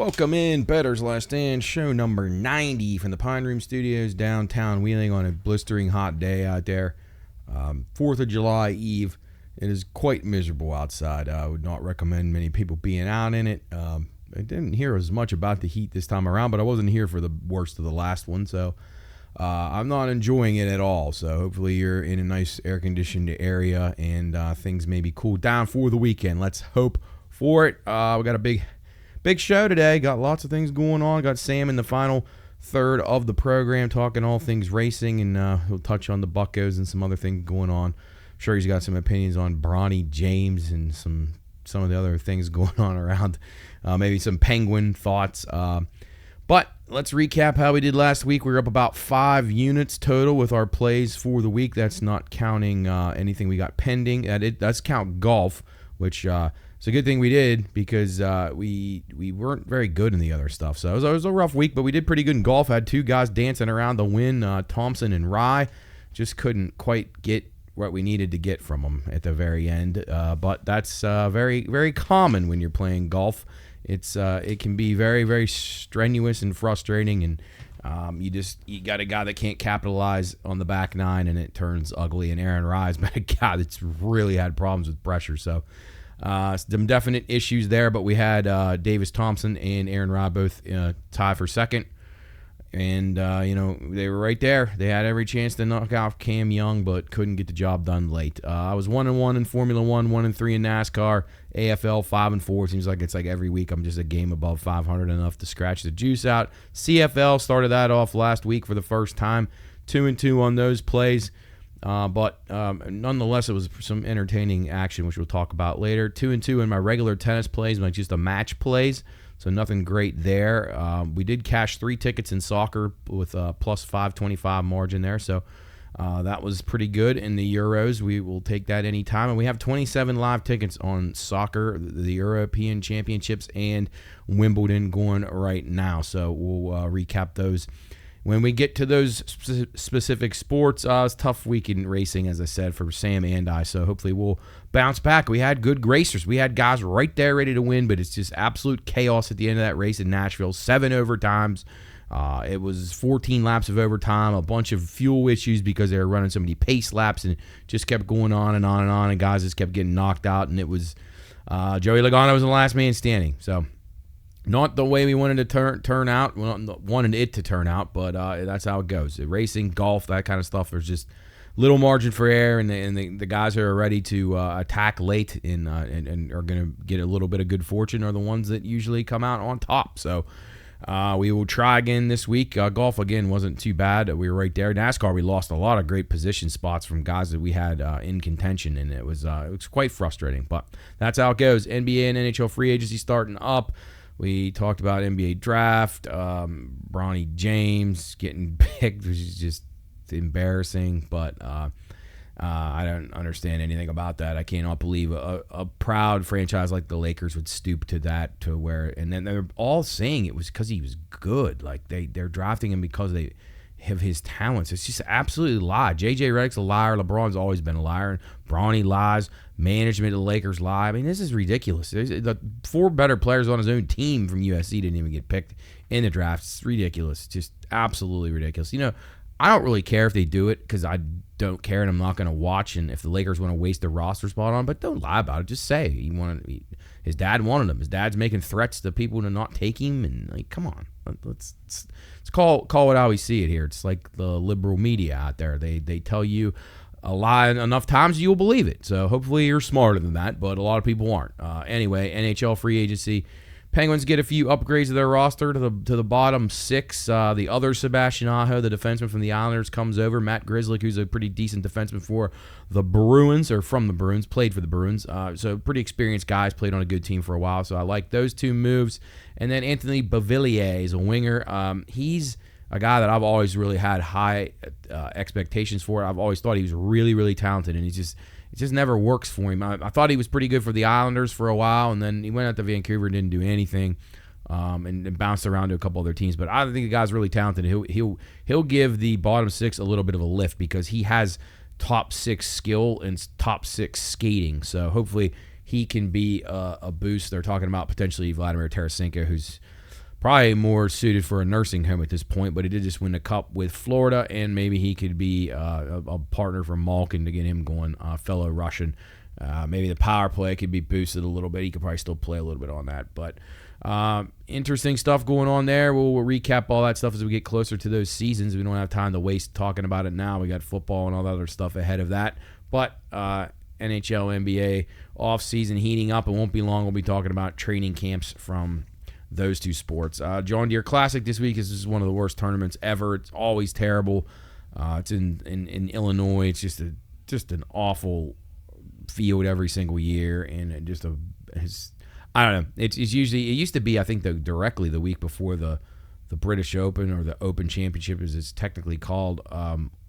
Welcome in, Bettor's Last Stand, show number 90 from the Pine Room Studios, downtown Wheeling on a blistering hot day out there. 4th of July Eve. It is quite miserable outside. I would not recommend many people being out in it. I didn't hear as much about the heat this time around, but I wasn't here for the worst of the last one, so I'm not enjoying it at all. So hopefully you're in a nice air-conditioned area and things maybe cool down for the weekend. Let's hope for it. We got a big show today. Got lots of things going on. Got Sam in the final third of the program talking all things racing, and he'll touch on the Buccos and some other things going on. I'm sure he's got some opinions on Bronny James and some of the other things going on around. Maybe some Penguin thoughts. But let's recap how we did last week. We were up about 5 units total with our plays for the week. That's not counting anything we got pending. That's count golf, which it's a good thing we did because we weren't very good in the other stuff. So it was a rough week, but we did pretty good in golf. Had 2 guys dancing around the win, Thompson and Rye. Just couldn't quite get what we needed to get from them at the very end. But that's very, very common when you're playing golf. It can be very, very strenuous and frustrating, and you got a guy that can't capitalize on the back nine, and it turns ugly. And Aaron Rye's been a guy that's really had problems with pressure. So some definite issues there, but we had Davis Thompson and Aaron Rye both tie for second. And, they were right there. They had every chance to knock out Cam Young, but couldn't get the job done late. I was 1-1 in Formula 1, 1-3 in NASCAR, AFL 5-4. Seems like it's like every week I'm just a game above 500, enough to scratch the juice out. CFL started that off last week for the first time, 2-2 on those plays. But nonetheless, it was some entertaining action, which we'll talk about later. 2-2 in my regular tennis plays, like just the match plays. So nothing great there. We did cash 3 tickets in soccer with a plus 525 margin there. So that was pretty good. In the Euros, we will take that anytime. And we have 27 live tickets on soccer, the European Championships, and Wimbledon going right now. So we'll recap those when we get to those specific sports. It's a tough week in racing, as I said, for Sam and I, so hopefully we'll bounce back. We had good racers. We had guys right there ready to win, but it's just absolute chaos at the end of that race in Nashville. 7 overtimes. It was 14 laps of overtime, a bunch of fuel issues because they were running so many pace laps, and it just kept going on and on and on, and guys just kept getting knocked out, and it was Joey Logano was the last man standing. So not the way we wanted to turn out. We wanted it to turn out, but that's how it goes. Racing, golf, that kind of stuff, there's just little margin for error, and the guys who are ready to attack late and are going to get a little bit of good fortune are the ones that usually come out on top. So we will try again this week. Golf, again, wasn't too bad. We were right there. NASCAR, we lost a lot of great position spots from guys that we had in contention, and it was quite frustrating. But that's how it goes. NBA and NHL free agency starting up. We talked about NBA draft, Bronny James getting picked, which is just embarrassing, but I don't understand anything about that. I cannot believe a proud franchise like the Lakers would stoop to that, to where, and then they're all saying it was because he was good. Like they're drafting him because they have his talents. It's just absolutely lie. JJ Redick's a liar. LeBron's always been a liar. And Bronny lies. Management of the Lakers lie. I mean, this is ridiculous. The 4 better players on his own team from USC didn't even get picked in the draft. It's ridiculous. Just absolutely ridiculous. I don't really care if they do it because I don't care, and I'm not going to watch. And if the Lakers want to waste their roster spot on, but don't lie about it. Just say his dad wanted him. His dad's making threats to people to not take him, and like, come on, let's call it how we see it here. It's like the liberal media out there. They tell you a lie enough times, you'll believe it. So hopefully you're smarter than that, but a lot of people aren't. Anyway, NHL free agency. Penguins get a few upgrades to their roster to the bottom 6. The other Sebastian Aho, the defenseman from the Islanders, comes over. Matt Grzelcyk, who's a pretty decent defenseman for the Bruins, or from the Bruins, played for the Bruins. So pretty experienced guys, played on a good team for a while. So I like those 2 moves. And then Anthony Beauvillier is a winger. He's a guy that I've always really had high expectations for. I've always thought he was really, really talented, and it just never works for him. I thought he was pretty good for the Islanders for a while, and then he went out to Vancouver and didn't do anything, and bounced around to a couple other teams. But I think the guy's really talented. He'll give the bottom 6 a little bit of a lift because he has top 6 skill and top 6 skating. So hopefully he can be a boost. They're talking about potentially Vladimir Tarasenko, who's probably more suited for a nursing home at this point, but he did just win the Cup with Florida, and maybe he could be a partner for Malkin to get him going, fellow Russian. Maybe the power play could be boosted a little bit. He could probably still play a little bit on that. But interesting stuff going on there. We'll recap all that stuff as we get closer to those seasons. We don't have time to waste talking about it now. We got football and all that other stuff ahead of that. But NHL, NBA off-season heating up. It won't be long. We'll be talking about training camps from those two sports. John Deere Classic this week is one of the worst tournaments ever. It's always terrible. It's in Illinois. It's just an awful field every single year, and I don't know. It used to be, I think, directly the week before the British Open, or the Open Championship as it's technically called,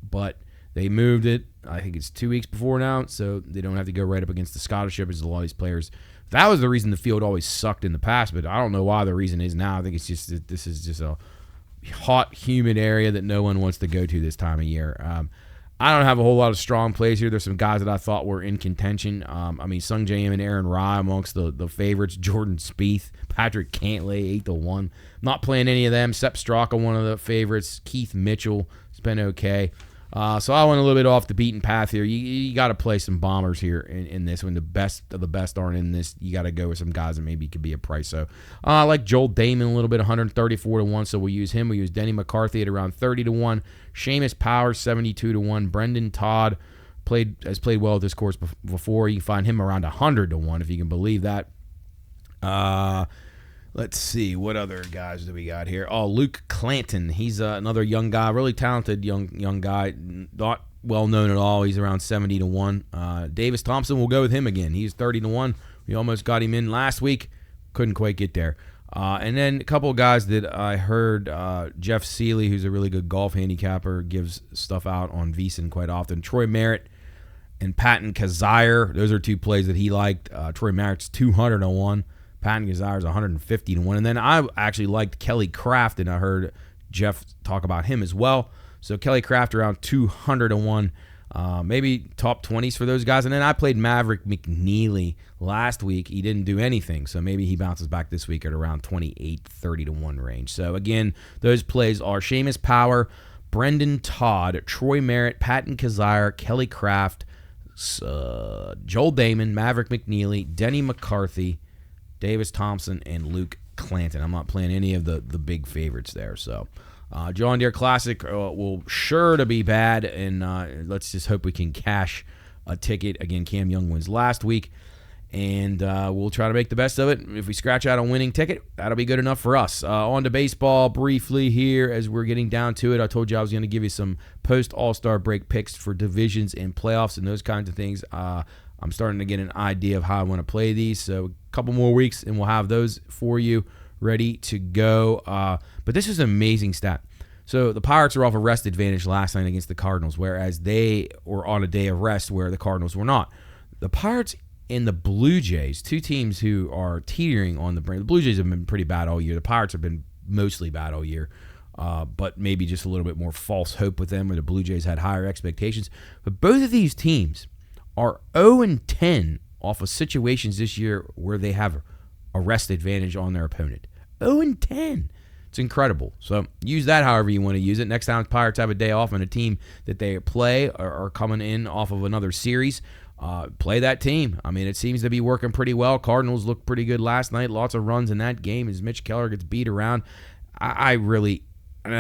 but they moved it. I think it's 2 weeks before now, so they don't have to go right up against the Scottish Open as a lot of these players. That was the reason the field always sucked in the past, but I don't know why the reason is now. I think it's just that this is just a hot, humid area that no one wants to go to this time of year. I don't have a whole lot of strong plays here. There's some guys that I thought were in contention. Sung J M and Aaron Rye amongst the favorites. Jordan Spieth, Patrick Cantlay, 8-1. Not playing any of them. Sepp Straka, one of the favorites. Keith Mitchell has been okay. So I went a little bit off the beaten path here. You got to play some bombers here in this. When the best of the best aren't in this, you got to go with some guys that maybe could be a price. So I like Joel Damon a little bit, 134-1. So we'll use him. We use Denny McCarthy at around 30-1. Seamus Power, 72-1. Brendan Todd has played well at this course before. You can find him around 100-1 if you can believe that. Let's see, what other guys do we got here? Oh, Luke Clanton. He's another young guy, really talented young guy, not well known at all. He's around 70-1. Davis Thompson, we'll go with him again. He's 30-1. We almost got him in last week. Couldn't quite get there. And then a couple of guys that I heard, Jeff Seeley, who's a really good golf handicapper, gives stuff out on VSiN quite often. Troy Merritt and Patton Kazire. Those are two plays that he liked. Troy Merritt's 200-1. Patton Kazire's 150-1. And then I actually liked Kelly Craft, and I heard Jeff talk about him as well. So Kelly Craft around 200-1. Maybe top 20s for those guys. And then I played Maverick McNeely last week. He didn't do anything, so maybe he bounces back this week at around 28-30-1 range. So again, those plays are Seamus Power, Brendan Todd, Troy Merritt, Patton Kazire, Kelly Craft, Joel Damon, Maverick McNeely, Denny McCarthy, Davis Thompson, and Luke Clanton. I'm not playing any of the big favorites there. So John Deere Classic will sure to be bad, and let's just hope we can cash a ticket. Again, Cam Young wins last week, and we'll try to make the best of it. If we scratch out a winning ticket, that'll be good enough for us. On to baseball briefly here as we're getting down to it. I told you I was going to give you some post-All-Star break picks for divisions and playoffs and those kinds of things. I'm starting to get an idea of how I want to play these, so a couple more weeks, and we'll have those for you ready to go. But this is an amazing stat. So the Pirates are off a rest advantage last night against the Cardinals, whereas they were on a day of rest where the Cardinals were not. The Pirates and the Blue Jays, two teams who are teetering on the brink. The Blue Jays have been pretty bad all year. The Pirates have been mostly bad all year, but maybe just a little bit more false hope with them, where the Blue Jays had higher expectations. But both of these teams are 0-10 off of situations this year where they have a rest advantage on their opponent. 0-10. It's incredible. So use that however you want to use it. Next time the Pirates have a day off and a team that they play are coming in off of another series, play that team. I mean, it seems to be working pretty well. Cardinals looked pretty good last night. Lots of runs in that game as Mitch Keller gets beat around. I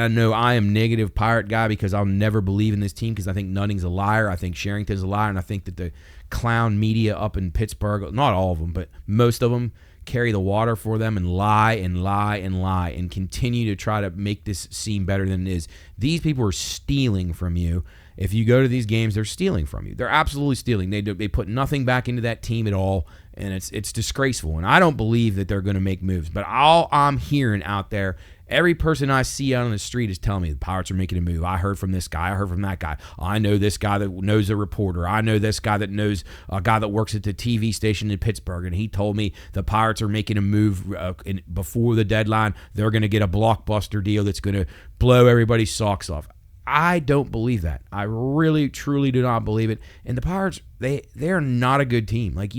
know I am negative Pirate guy because I'll never believe in this team because I think Nunning's a liar. I think Sherrington's a liar, and I think that the clown media up in Pittsburgh, not all of them, but most of them, carry the water for them and lie and lie and lie and continue to try to make this seem better than it is. These people are stealing from you. If you go to these games, they're stealing from you. They're absolutely stealing. They put nothing back into that team at all, and it's disgraceful. And I don't believe that they're going to make moves. But all I'm hearing out there, every person I see out on the street is telling me the Pirates are making a move. I heard from this guy. I heard from that guy. I know this guy that knows a reporter. I know this guy that knows a guy that works at the TV station in Pittsburgh, and he told me the Pirates are making a move before the deadline. They're going to get a blockbuster deal that's going to blow everybody's socks off. I don't believe that. I really, truly do not believe it. And the Pirates, they're not a good team. Like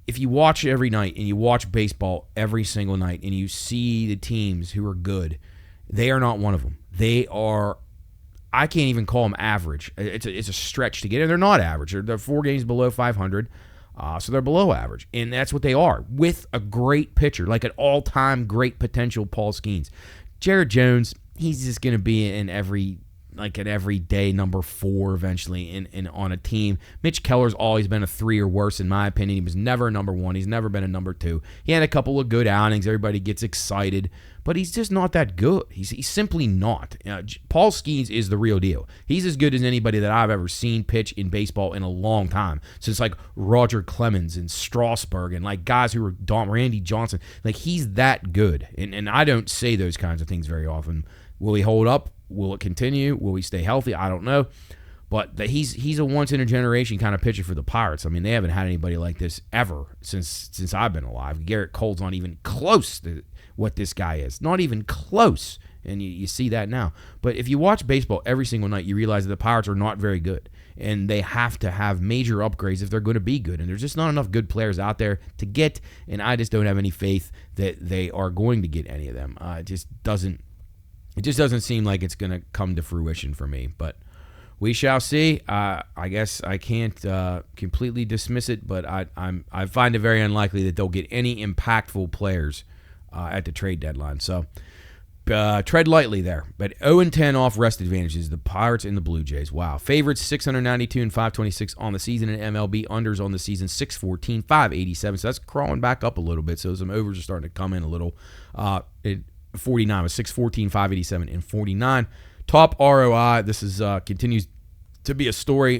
if you watch every night and you watch baseball every single night and you see the teams who are good, they are not one of them. They are, I can't even call them average. It's a stretch to get in. They're not average. They're 4 games below 500, so they're below average. And that's what they are, with a great pitcher, like an all-time great potential Paul Skeens. Jared Jones, he's just going to be an everyday number 4 eventually in on a team. Mitch Keller's always been a 3 or worse, in my opinion. He was never a number 1. He's never been a number 2. He had a couple of good outings. Everybody gets excited, but he's just not that good. He's simply not. Paul Skeens is the real deal. He's as good as anybody that I've ever seen pitch in baseball in a long time, since like Roger Clemens and Strasburg and like guys who were Randy Johnson. Like, he's that good, and I don't say those kinds of things very often. Will he hold up? Will it continue? Will he stay healthy? I don't know. But he's a once-in-a-generation kind of pitcher for the Pirates. I mean, they haven't had anybody like this ever since I've been alive. Garrett Cole's not even close to what this guy is. Not even close. And you see that now. But if you watch baseball every single night, you realize that the Pirates are not very good. And they have to have major upgrades if they're going to be good. And there's just not enough good players out there to get. And I just don't have any faith that they are going to get any of them. It just doesn't seem like it's going to come to fruition for me, but we shall see. I guess I can't completely dismiss it, but I find it very unlikely that they'll get any impactful players at the trade deadline. So tread lightly there. But 0-10 off rest advantages, the Pirates and the Blue Jays. Wow. Favorites 692 and 526 on the season in MLB. Unders on the season 614, 587. So that's crawling back up a little bit. So some overs are starting to come in a little. 49 was 614, 587, and 49. Top ROI. This is continues to be a story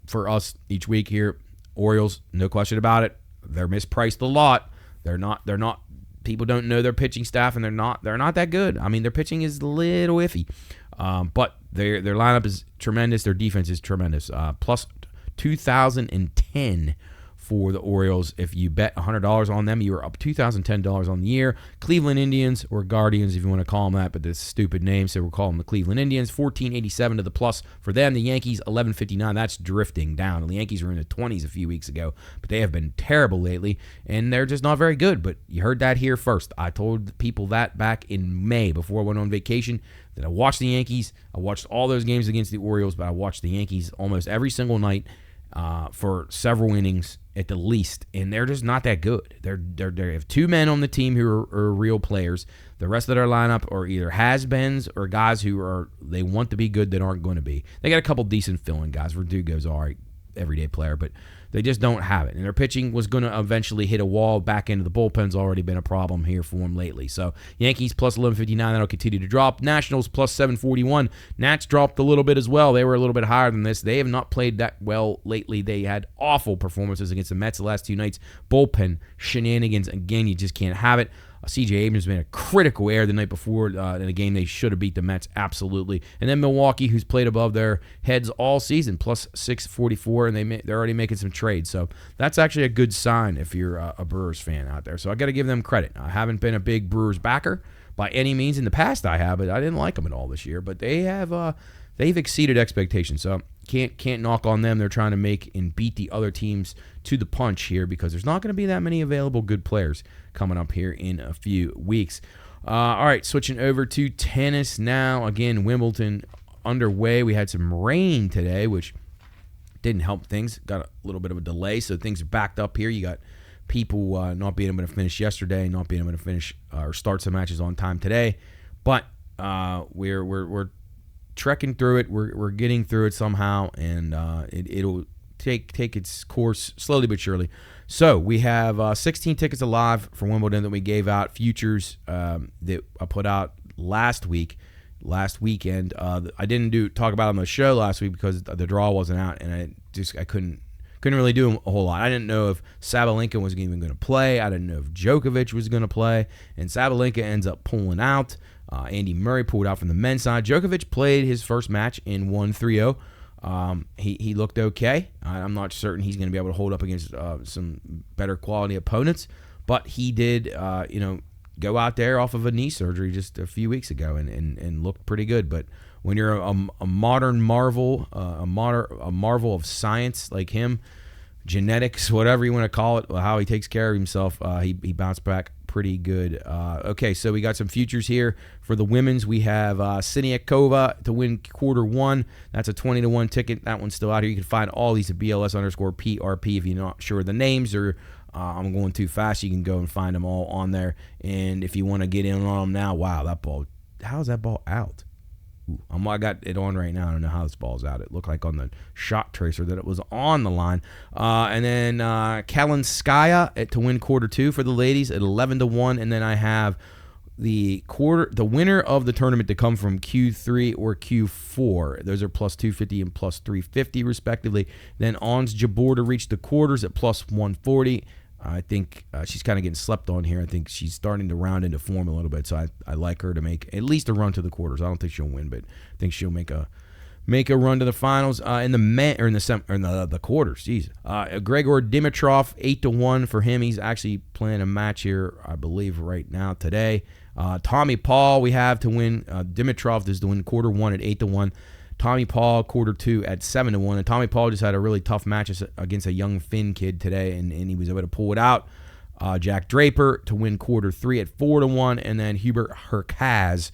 for us each week here. Orioles, no question about it. They're mispriced a lot. They're not. People don't know their pitching staff, and they're not that good. I mean, their pitching is a little iffy, but their lineup is tremendous. Their defense is tremendous. Plus 2,010 for the Orioles. If you bet $100 on them, you are up $2,010 on the year. Cleveland Indians, or Guardians if you want to call them that, but this stupid name, so we'll call them the Cleveland Indians. 1487 to the plus for them. The Yankees, 1159. That's drifting down. The Yankees were in the 20s a few weeks ago, but they have been terrible lately, and they're just not very good. But you heard that here first. I told people that back in May before I went on vacation, that I watched the Yankees. I watched all those games against the Orioles, but I watched the Yankees almost every single night for several innings at the least, and they're just not that good. They have 2 men on the team who are real players. The rest of their lineup are either has-beens or guys who they want to be good that aren't going to be. They got a couple decent fill-in guys. Verdugo's all right, everyday player, but they just don't have it. And their pitching was going to eventually hit a wall. Back into the bullpen's already been a problem here for them lately. So Yankees plus 1159, that'll continue to drop. Nationals plus 741. Nats dropped a little bit as well. They were a little bit higher than this. They have not played that well lately. They had awful performances against the Mets the last 2 nights. Bullpen shenanigans. Again, you just can't have it. C.J. Abrams made a critical error the night before in a game they should have beat the Mets, absolutely. And then Milwaukee, who's played above their heads all season, plus 644, and they're already making some trades. So that's actually a good sign if you're a Brewers fan out there. So I got to give them credit. I haven't been a big Brewers backer by any means. In the past I have, but I didn't like them at all this year. But they've exceeded expectations. So can't knock on them. They're trying to make and beat the other teams to the punch here, because there's not going to be that many available good players coming up here in a few weeks. All right, switching over to tennis now. Again, Wimbledon underway. We had some rain today, which didn't help things. Got a little bit of a delay, so things are backed up here. You got people not being able to finish yesterday, not being able to finish or start some matches on time today. But we're trekking through it. We're getting through it somehow, and it'll take its course slowly but surely. So we have 16 tickets alive for Wimbledon that we gave out, futures that I put out last weekend. I didn't talk about it on the show last week because the draw wasn't out, and I couldn't really do a whole lot. I didn't know if Sabalenka was even going to play. I didn't know if Djokovic was going to play, and Sabalenka ends up pulling out. Andy Murray pulled out from the men's side. Djokovic played his first match and won 3-0. He looked okay. I'm not certain he's going to be able to hold up against some better quality opponents, but he did, go out there off of a knee surgery just a few weeks ago and looked pretty good. But when you're a modern marvel, a marvel of science like him, genetics, whatever you want to call it, how he takes care of himself. He bounced back pretty good. Okay, so we got some futures here for the women's. We have Siniakova to win Q1. That's a 20-1 ticket. That one's still out here. You can find all these at BLS_PRP if you're not sure of the names, or I'm going too fast. You can go and find them all on there. And if you want to get in on them now, wow, that ball, how's that ball out? Ooh, I got it on right now. I don't know how this ball's out. It looked like on the shot tracer that it was on the line. And then Kalinskaya to win Q2 for the ladies at 11-1. And then I have the winner of the tournament to come from Q3 or Q4. Those are plus 250 and plus 350 respectively. Then Ons Jabeur to reach the quarters at plus 140. I think she's kind of getting slept on here. I think she's starting to round into form a little bit, so I like her to make at least a run to the quarters. I don't think she'll win, but I think she'll make a run to the finals in the quarters. Jeez, Gregor Dimitrov 8-1 for him. He's actually playing a match here, I believe, right now today. Tommy Paul we have to win. Dimitrov is to win Q1 at 8-1. Tommy Paul Q2 at 7-1, and Tommy Paul just had a really tough match against a young Finn kid today, and he was able to pull it out. Jack Draper to win Q3 at 4-1, and then Hubert Hurkacz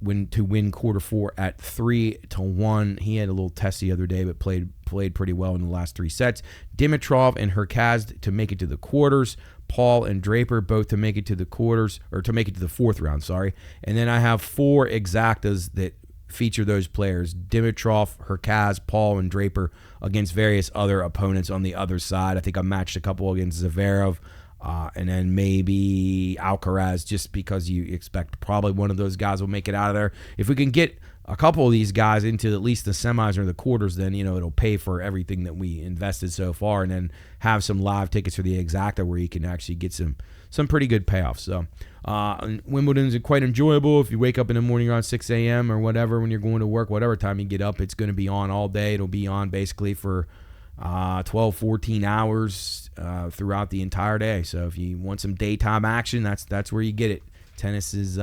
to win Q4 at 3-1. He had a little test the other day, but played pretty well in the last 3 sets. Dimitrov and Hurkacz to make it to the quarters. Paul and Draper both to make it to the quarters, or to make it to the fourth round. Sorry, and then I have 4 exactas that feature those players: Dimitrov, Hurkacz, Paul, and Draper against various other opponents on the other side. I think I matched a couple against Zverev, and then maybe Alcaraz, just because you expect probably one of those guys will make it out of there. If we can get a couple of these guys into at least the semis or the quarters, then it'll pay for everything that we invested so far, and then have some live tickets for the exacta where you can actually get some pretty good payoffs. So Wimbledon's quite enjoyable. If you wake up in the morning around 6 a.m. or whatever, when you're going to work, whatever time you get up, it's going to be on all day. It'll be on basically for 12, 14 hours throughout the entire day. So if you want some daytime action, that's where you get it. Tennis is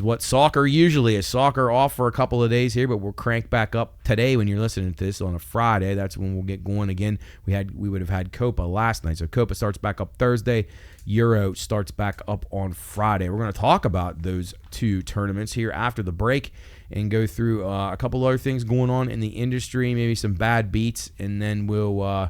what soccer usually is. Soccer off for a couple of days here, but we'll crank back up today when you're listening to this on a Friday. That's when we'll get going again. We would have had Copa last night. So Copa starts back up Thursday. Euro starts back up on Friday. We're going to talk about those 2 tournaments here after the break and go through a couple other things going on in the industry, maybe some bad beats, and then we'll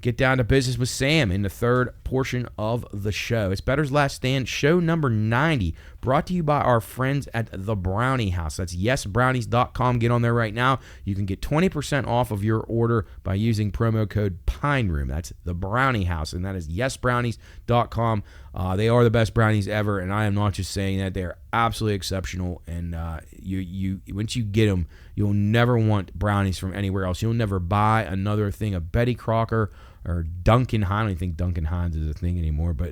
get down to business with Sam in the third portion of the show. It's Bettor's Last Stand, show number 90, brought to you by our friends at The Brownie House. That's yesbrownies.com. Get on there right now. You can get 20% off of your order by using promo code PINEROOM. That's The Brownie House, and that is yesbrownies.com. They are the best brownies ever, and I am not just saying that. They're absolutely exceptional, and you once you get them, you'll never want brownies from anywhere else. You'll never buy another thing of Betty Crocker or Duncan Hines. I don't even think Duncan Hines is a thing anymore, but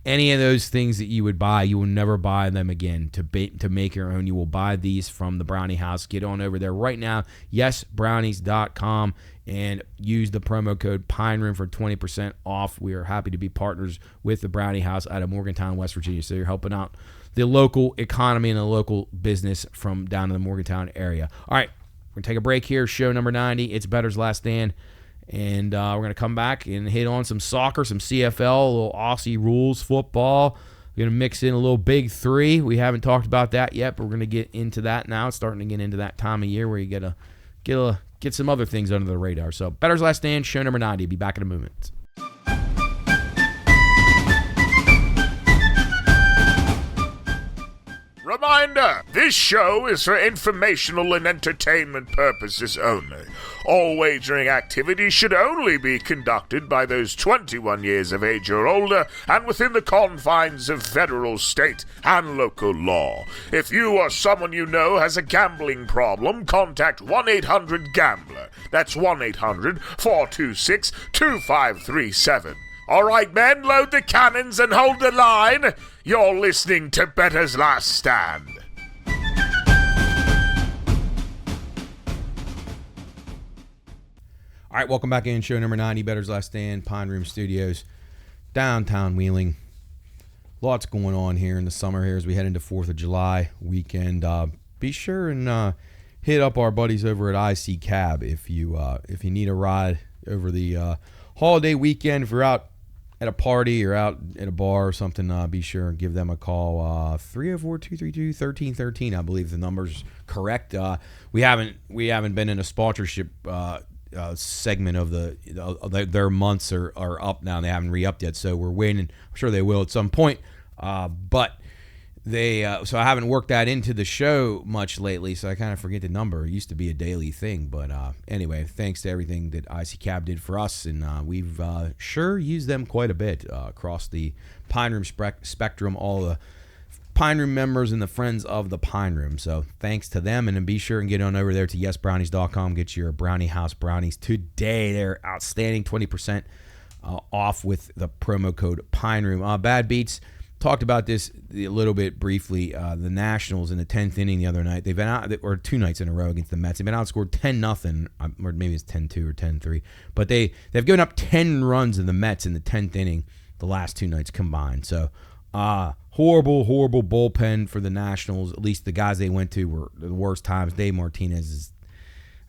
any of those things that you would buy, you will never buy them again to make your own. You will buy these from the Brownie House. Get on over there right now, yesbrownies.com, and use the promo code PINEROOM for 20% off. We are happy to be partners with the Brownie House out of Morgantown, West Virginia, so you're helping out the local economy and the local business from down in the Morgantown area. All right, we're going to take a break here. Show number 90. It's Bettor's Last Stand. And we're going to come back and hit on some soccer, some CFL, a little Aussie rules football. We're going to mix in a little Big Three. We haven't talked about that yet, but we're going to get into that now. It's starting to get into that time of year where you got to get some other things under the radar. So Bettor's Last Stand, show number 90. Be back in a moment. Reminder, this show is for informational and entertainment purposes only. All wagering activities should only be conducted by those 21 years of age or older and within the confines of federal, state, and local law. If you or someone you know has a gambling problem, contact 1-800-GAMBLER. That's 1-800-426-2537. All right, men, load the cannons and hold the line. You're listening to Bettor's Last Stand. All right, welcome back in. Show number 90, Bettor's Last Stand, Pine Room Studios, downtown Wheeling. Lots going on here in the summer here as we head into 4th of July weekend. Be sure and hit up our buddies over at IC Cab if you need a ride over the holiday weekend, if you're out at a party or out at a bar or something, be sure and give them a call. 304-232-1313, I believe the number's correct. We haven't been in a sponsorship segment of their months are up now. They haven't re-upped yet, so we're waiting. I'm sure they will at some point. But they so I haven't worked that into the show much lately, so I kind of forget the number. It used to be a daily thing, but anyway, thanks to everything that IC Cab did for us, and we've sure used them quite a bit across the Pine Room spectrum, all the Pine Room members and the friends of the Pine Room. So thanks to them, and then be sure and get on over there to yesbrownies.com. Get your Brownie House brownies today. They're outstanding, 20% off with the promo code Pine Room. Bad Beats. Talked about this a little bit briefly. The Nationals in the 10th inning the other night. They've been out, or 2 nights in a row against the Mets. They've been outscored 10-0, or maybe it's 10-2 or 10-3. But they've given up 10 runs in the Mets in the 10th inning the last 2 nights combined. So horrible bullpen for the Nationals. At least the guys they went to were the worst times. Dave Martinez is,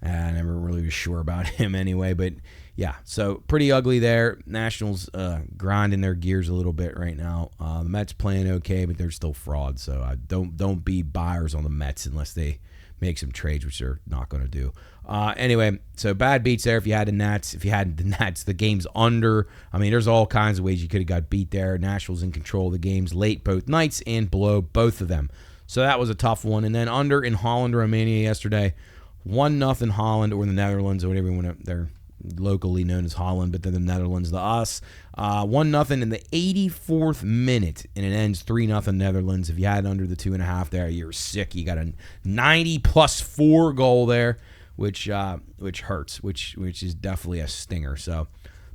I never really was sure about him anyway, but yeah, so pretty ugly there. Nationals grinding their gears a little bit right now. The Mets playing okay, but they're still frauds. So don't be buyers on the Mets unless they make some trades, which they're not going to do. Anyway, so bad beats there. If you had the Nats, the game's under. I mean, there's all kinds of ways you could have got beat there. Nationals in control of the games late both nights and below both of them. So that was a tough one. And then under in Holland, Romania yesterday, 1-0 Holland, or the Netherlands, or whatever you want to. They're locally known as Holland, but they're the Netherlands to us. 1-0 in the 84th minute, and it ends 3-0 Netherlands. If you had under the 2.5 there, you're sick. You got a 90+4 goal there, which hurts, which is definitely a stinger. So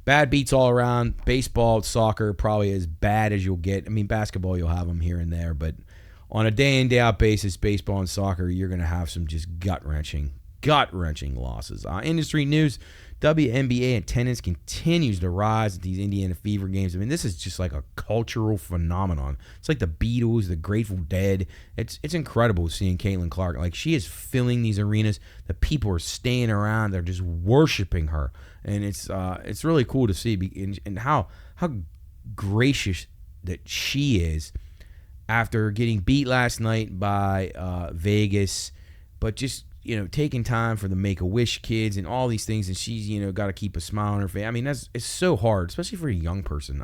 bad beats all around. Baseball, soccer, probably as bad as you'll get. I mean, basketball, you'll have them here and there, but on a day in, day out basis, baseball and soccer, you're going to have some just gut-wrenching losses. Industry news: WNBA attendance continues to rise at these Indiana Fever games. I mean, this is just like a cultural phenomenon. It's like the Beatles, the Grateful Dead. It's incredible seeing Caitlin Clark. Like, she is filling these arenas. The people are staying around. They're just worshiping her, and it's really cool to see and how gracious that she is after getting beat last night by Vegas, but just taking time for the Make-A-Wish kids and all these things, and she's, got to keep a smile on her face. I mean, it's so hard, especially for a young person.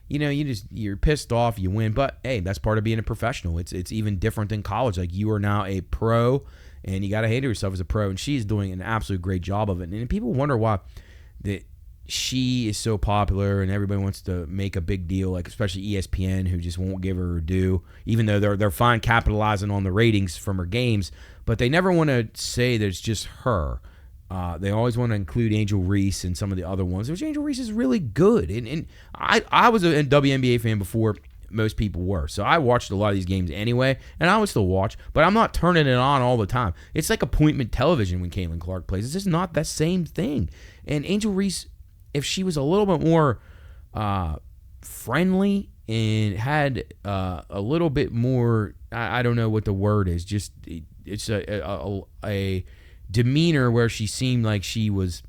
You're pissed off, you win, but hey, that's part of being a professional. It's even different than college. Like, you are now a pro, and you got to handle yourself as a pro, and she's doing an absolute great job of it. And people wonder why that she is so popular and everybody wants to make a big deal, like especially ESPN, who just won't give her her due, even though they're fine capitalizing on the ratings from her games, but they never want to say that it's just her. They always want to include Angel Reese and some of the other ones, which Angel Reese is really good. And I was a WNBA fan before most people were, so I watched a lot of these games anyway, and I would still watch, but I'm not turning it on all the time. It's like appointment television when Caitlin Clark plays. It's just not that same thing. And Angel Reese, if she was a little bit more friendly and had a little bit more, I don't know what the word is, just it's a demeanor where she seemed like she was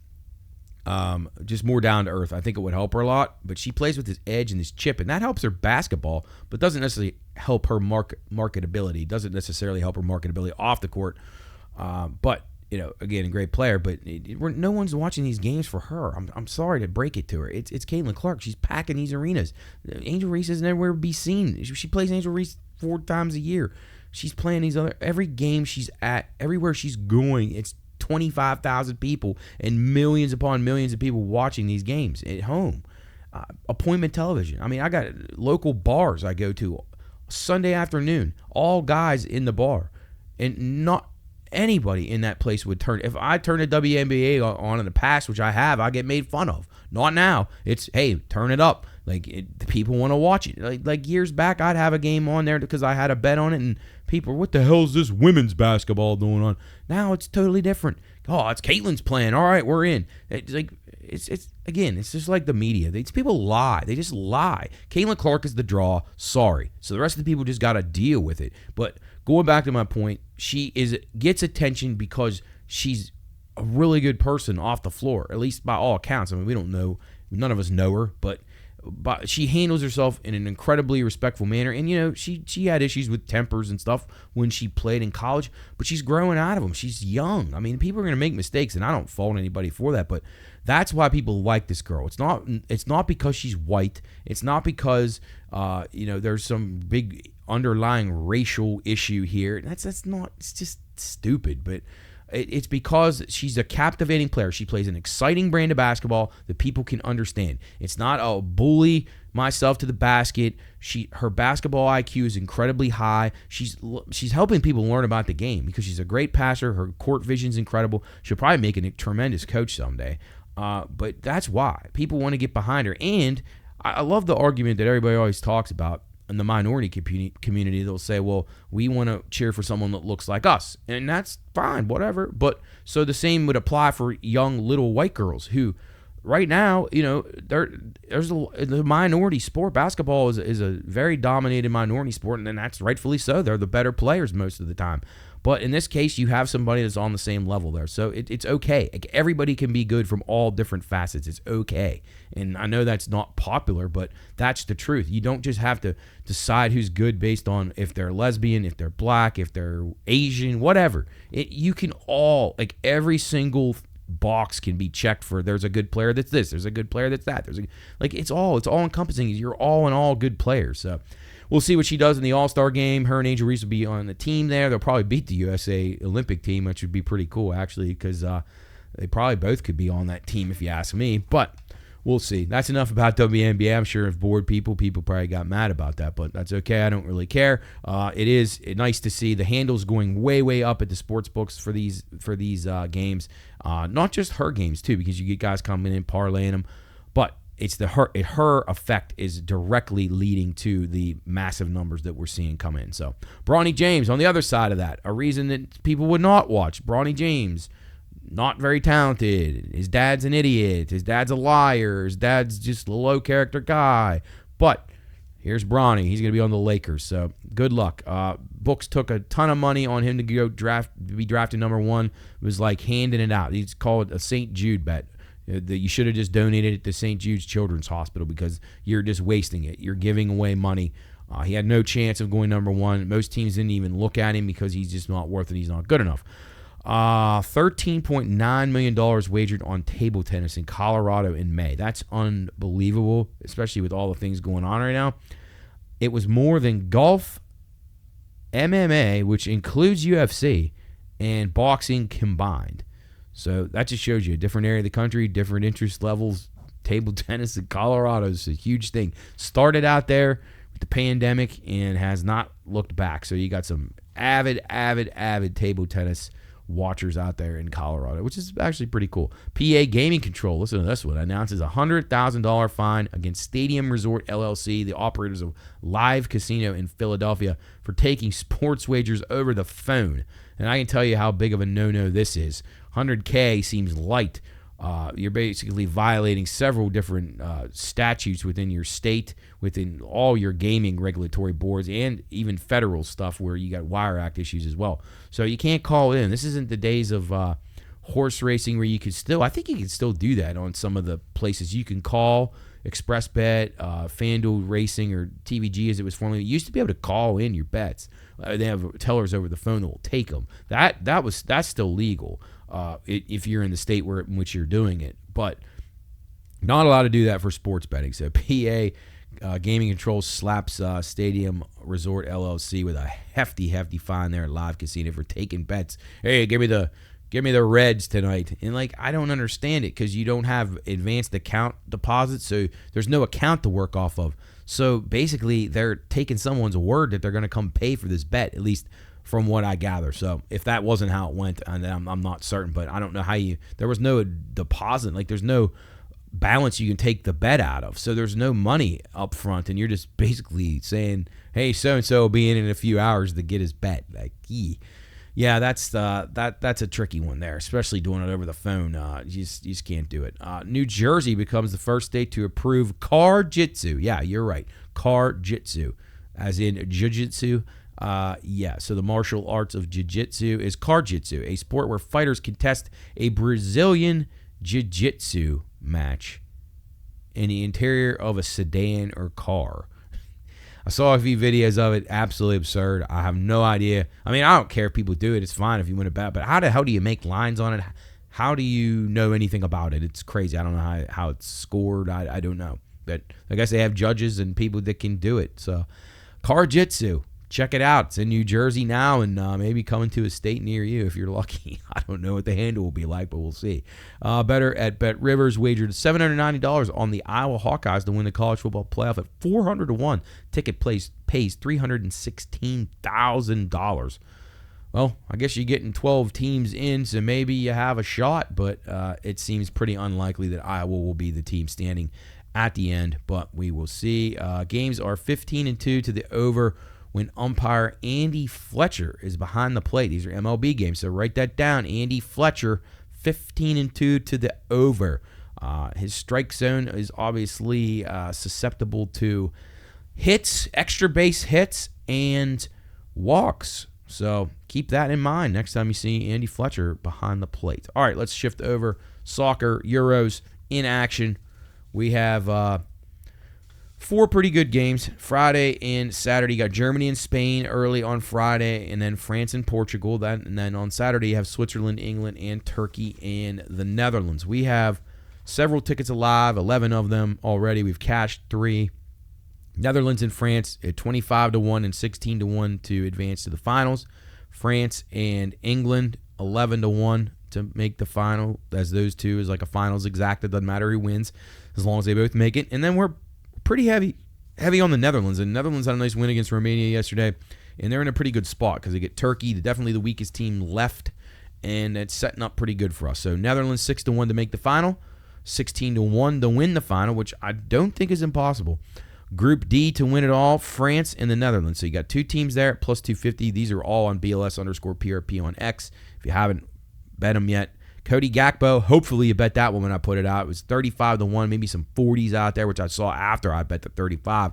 just more down to earth, I think it would help her a lot. But she plays with this edge and this chip, and that helps her basketball, but doesn't necessarily help her marketability. Doesn't necessarily help her marketability off the court. But again, a great player, but no one's watching these games for her. I'm sorry to break it to her. It's Caitlin Clark. She's packing these arenas. Angel Reese is nowhere to be seen. She plays Angel Reese 4 times a year. She's playing these every game she's at, everywhere she's going, it's 25,000 people and millions upon millions of people watching these games at home. Appointment television. I mean, I got local bars I go to Sunday afternoon, all guys in the bar, and not anybody in that place would turn. If I turn a WNBA on in the past, which I have, I get made fun of. Not now. It's, hey, turn it up. Like, the people want to watch it. Like years back, I'd have a game on there because I had a bet on it, and people, what the hell is this women's basketball doing on? Now it's totally different. Oh, it's Caitlin's playing. All right, we're in. It's like, it's again, it's just like the media. These people lie. They just lie. Caitlin Clark is the draw. Sorry. So the rest of the people just got to deal with it. But going back to my point, she gets attention because she's a really good person off the floor, at least by all accounts. I mean, we don't know, none of us know her, but she handles herself in an incredibly respectful manner. And, you know, she had issues with tempers and stuff when she played in college, but she's growing out of them. She's young. I mean, people are going to make mistakes, and I don't fault anybody for that, but that's why people like this girl. It's not because she's white. It's not because, there's some big underlying racial issue here. That's not, it's just stupid, but it's because she's a captivating player. She plays an exciting brand of basketball that people can understand. It's not a bully myself to the basket. Her basketball IQ is incredibly high. She's helping people learn about the game because she's a great passer. Her court vision's incredible. She'll probably make a tremendous coach someday. But that's why people want to get behind her. And I love the argument that everybody always talks about in the minority community. They'll say, well, we want to cheer for someone that looks like us. And that's fine, whatever. But so the same would apply for young little white girls who right now, you know, there's the minority sport. Basketball is a very dominated minority sport, and then that's rightfully so. They're the better players most of the time. But in this case, you have somebody that's on the same level there. So it's okay. Like, everybody can be good from all different facets. It's okay. And I know that's not popular, but that's the truth. You don't just have to decide who's good based on if they're lesbian, if they're black, if they're Asian, whatever. You can all, like, every single box can be checked for there's a good player that's this, there's a good player that's that. It's all encompassing. You're all in all good players. So we'll see what she does in the All-Star game. Her and Angel Reese will be on the team there. They'll probably beat the USA Olympic team, which would be pretty cool, actually, because they probably both could be on that team if you ask me. But we'll see. That's enough about WNBA. I'm sure if bored people probably got mad about that, but that's okay. I don't really care. It is nice to see the handles going way, way up at the sports books for these games. Not just her games, too, because you get guys coming in, parlaying them, but it's her effect is directly leading to the massive numbers that we're seeing come in. So Bronny James on the other side of that, a reason that people would not watch. Bronny James, not very talented. His dad's an idiot. His dad's a liar. His dad's just a low character guy. But here's Bronny. He's going to be on the Lakers. So good luck. Books took a ton of money on him to be drafted number one. It was like handing it out. He's called a St. Jude bet. That you should have just donated it to St. Jude's Children's Hospital because you're just wasting it. You're giving away money. He had no chance of going number one. Most teams didn't even look at him because he's just not worth it. He's not good enough. $13.9 million wagered on table tennis in Colorado in May. That's unbelievable, especially with all the things going on right now. It was more than golf, MMA, which includes UFC, and boxing combined. So that just shows you a different area of the country, different interest levels. Table tennis in Colorado is a huge thing. Started out there with the pandemic and has not looked back. So you got some avid table tennis watchers out there in Colorado, which is actually pretty cool. PA Gaming Control, listen to this one, announces a $100,000 fine against Stadium Resort LLC, the operators of Live Casino in Philadelphia, for taking sports wagers over the phone. And I can tell you how big of a no-no this is. $100K seems light. You're basically violating several different statutes within your state, within all your gaming regulatory boards, and even federal stuff where you got Wire Act issues as well. So you can't call in. This isn't the days of horse racing where you could still, I think you can still do that on some of the places. You can call ExpressBet, FanDuel Racing, or TVG as it was formerly. You used to be able to call in your bets. They have tellers over the phone that will take them. That's still legal. If you're in the state in which you're doing it, but not allowed to do that for sports betting. So PA Gaming Control slaps Stadium Resort LLC with a hefty fine there at Live Casino for taking bets. Hey, give me the Reds tonight. And I don't understand it because you don't have advanced account deposits, so there's no account to work off of. So basically, they're taking someone's word that they're going to come pay for this bet, at least from what I gather. So if that wasn't how it went, and I'm not certain, but I don't know how there was no deposit, there's no balance you can take the bet out of. So there's no money up front, and you're just basically saying, hey, so-and-so will be in a few hours to get his bet. Yeah, that's a tricky one there, especially doing it over the phone. You just can't do it. New Jersey becomes the first state to approve car jitsu. Yeah, you're right, car jitsu, as in jiu-jitsu. So the martial arts of jiu-jitsu is Jiu-Jitsu, a sport where fighters contest a Brazilian jiu-jitsu match in the interior of a sedan or car. I saw a few videos of it. Absolutely absurd. I have no idea. I mean, I don't care if people do it. It's fine if you win a bet. But how the hell do you make lines on it? How do you know anything about it? It's crazy. I don't know how it's scored. I don't know. But I guess they have judges and people that can do it. So, Jiu-Jitsu. Check it out. It's in New Jersey now and maybe coming to a state near you if you're lucky. I don't know what the handle will be like, but we'll see. Bettor at Bet Rivers wagered $790 on the Iowa Hawkeyes to win the college football playoff at 400 to 1. Ticket pays $316,000. Well, I guess you're getting 12 teams in, so maybe you have a shot, but it seems pretty unlikely that Iowa will be the team standing at the end, but we will see. Games are 15-2 to the over when umpire Andy Fletcher is behind the plate. These are MLB games, so write that down. Andy Fletcher, 15-2 to the over. His strike zone is obviously susceptible to hits, extra base hits, and walks. So keep that in mind next time you see Andy Fletcher behind the plate. All right, let's shift over. Soccer, Euros in action. We have 4 pretty good games. Friday and Saturday, you got Germany and Spain early on Friday, and then France and Portugal. And then on Saturday, you have Switzerland, England, and Turkey and the Netherlands. We have several tickets alive, 11 of them already. We've cashed 3. Netherlands and France at 25 to 1 and 16 to 1 to advance to the finals. France and England 11 to 1 to make the final, as those two is like a finals exact. It doesn't matter who wins as long as they both make it. And then we're pretty heavy on the Netherlands. And the Netherlands had a nice win against Romania yesterday, and they're in a pretty good spot because they get Turkey, definitely the weakest team left, and it's setting up pretty good for us. So Netherlands 6 to 1 to make the final, 16 to 1 to win the final, which I don't think is impossible. Group D to win it all, France and the Netherlands. So you got 2 teams there at plus 250. These are all on BLS_PRP on X. If you haven't bet them yet. Cody Gakpo, hopefully you bet that one when I put it out. It was 35 to 1, maybe some 40s out there, which I saw after I bet the 35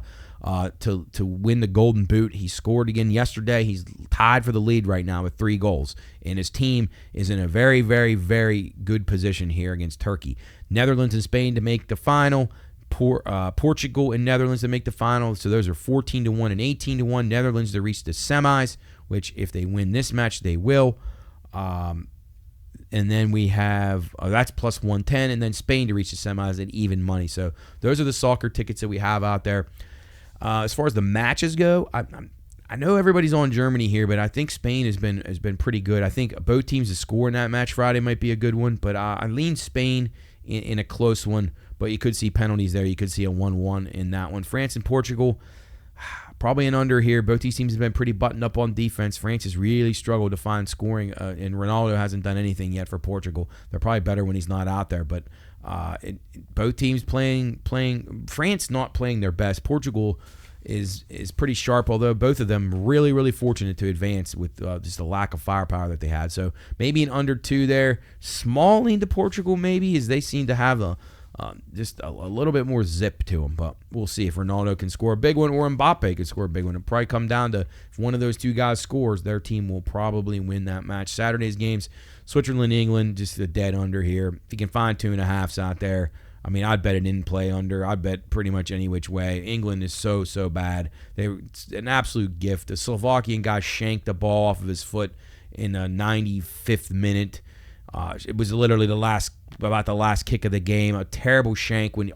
to win the Golden Boot. He scored again yesterday. He's tied for the lead right now with 3 goals, and his team is in a very, very, very good position here against Turkey. Netherlands and Spain to make the final. Portugal and Netherlands to make the final. So those are 14 to 1 and 18 to 1. Netherlands to reach the semis, which if they win this match, they will. And then we have, that's plus 110, and then Spain to reach the semis at even money. So those are the soccer tickets that we have out there. As far as the matches go, I know everybody's on Germany here, but I think Spain has been pretty good. I think both teams to score in that match Friday might be a good one, but I lean Spain in a close one, but you could see penalties there. You could see a 1-1 in that one. France and Portugal, probably an under here. Both these teams have been pretty buttoned up on defense. France has really struggled to find scoring, and Ronaldo hasn't done anything yet for Portugal. They're probably better when he's not out there, but both teams playing. France not playing their best. Portugal is pretty sharp, although both of them really, really fortunate to advance with just the lack of firepower that they had. So maybe an under 2 there. Small lean to Portugal maybe, as they seem to have just a little bit more zip to them, but we'll see if Ronaldo can score a big one or Mbappe can score a big one. It'll probably come down to if one of those 2 guys scores, their team will probably win that match. Saturday's games, Switzerland, England, just a dead under here. If you can find 2.5s out there, I mean, I'd bet it in play under. I'd bet pretty much any which way. England is so bad. It's an absolute gift. The Slovakian guy shanked the ball off of his foot in the 95th minute. It was literally about the last kick of the game. A terrible shank when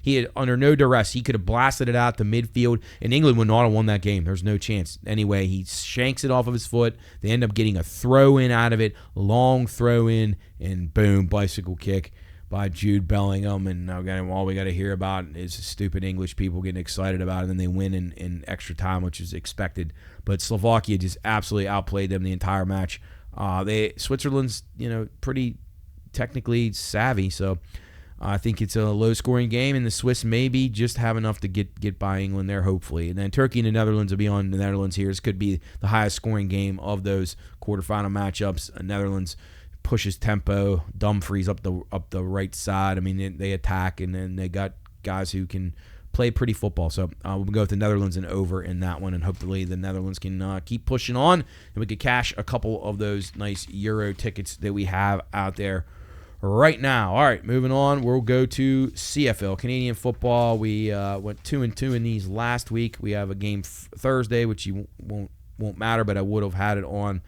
he had under no duress. He could have blasted it out to midfield, and England would not have won that game. There's no chance. Anyway, he shanks it off of his foot. They end up getting a throw in out of it, long throw in, and boom, bicycle kick by Jude Bellingham. And all we got to hear about is stupid English people getting excited about it, and then they win in extra time, which is expected. But Slovakia just absolutely outplayed them the entire match. Switzerland's pretty technically savvy, so I think it's a low-scoring game, and the Swiss maybe just have enough to get by England there, hopefully. And then Turkey and the Netherlands will be on the Netherlands here. This could be the highest-scoring game of those quarterfinal matchups. Netherlands pushes tempo. Dumfries up the right side. I mean, they attack, and then they got guys who can play pretty football. So we'll go with the Netherlands and over in that one, and hopefully the Netherlands can keep pushing on, and we could cash a couple of those nice Euro tickets that we have out there right now. All right, moving on. We'll go to CFL, Canadian football. We went 2-2 in these last week. We have a game Thursday, which you won't matter, but I would have had it on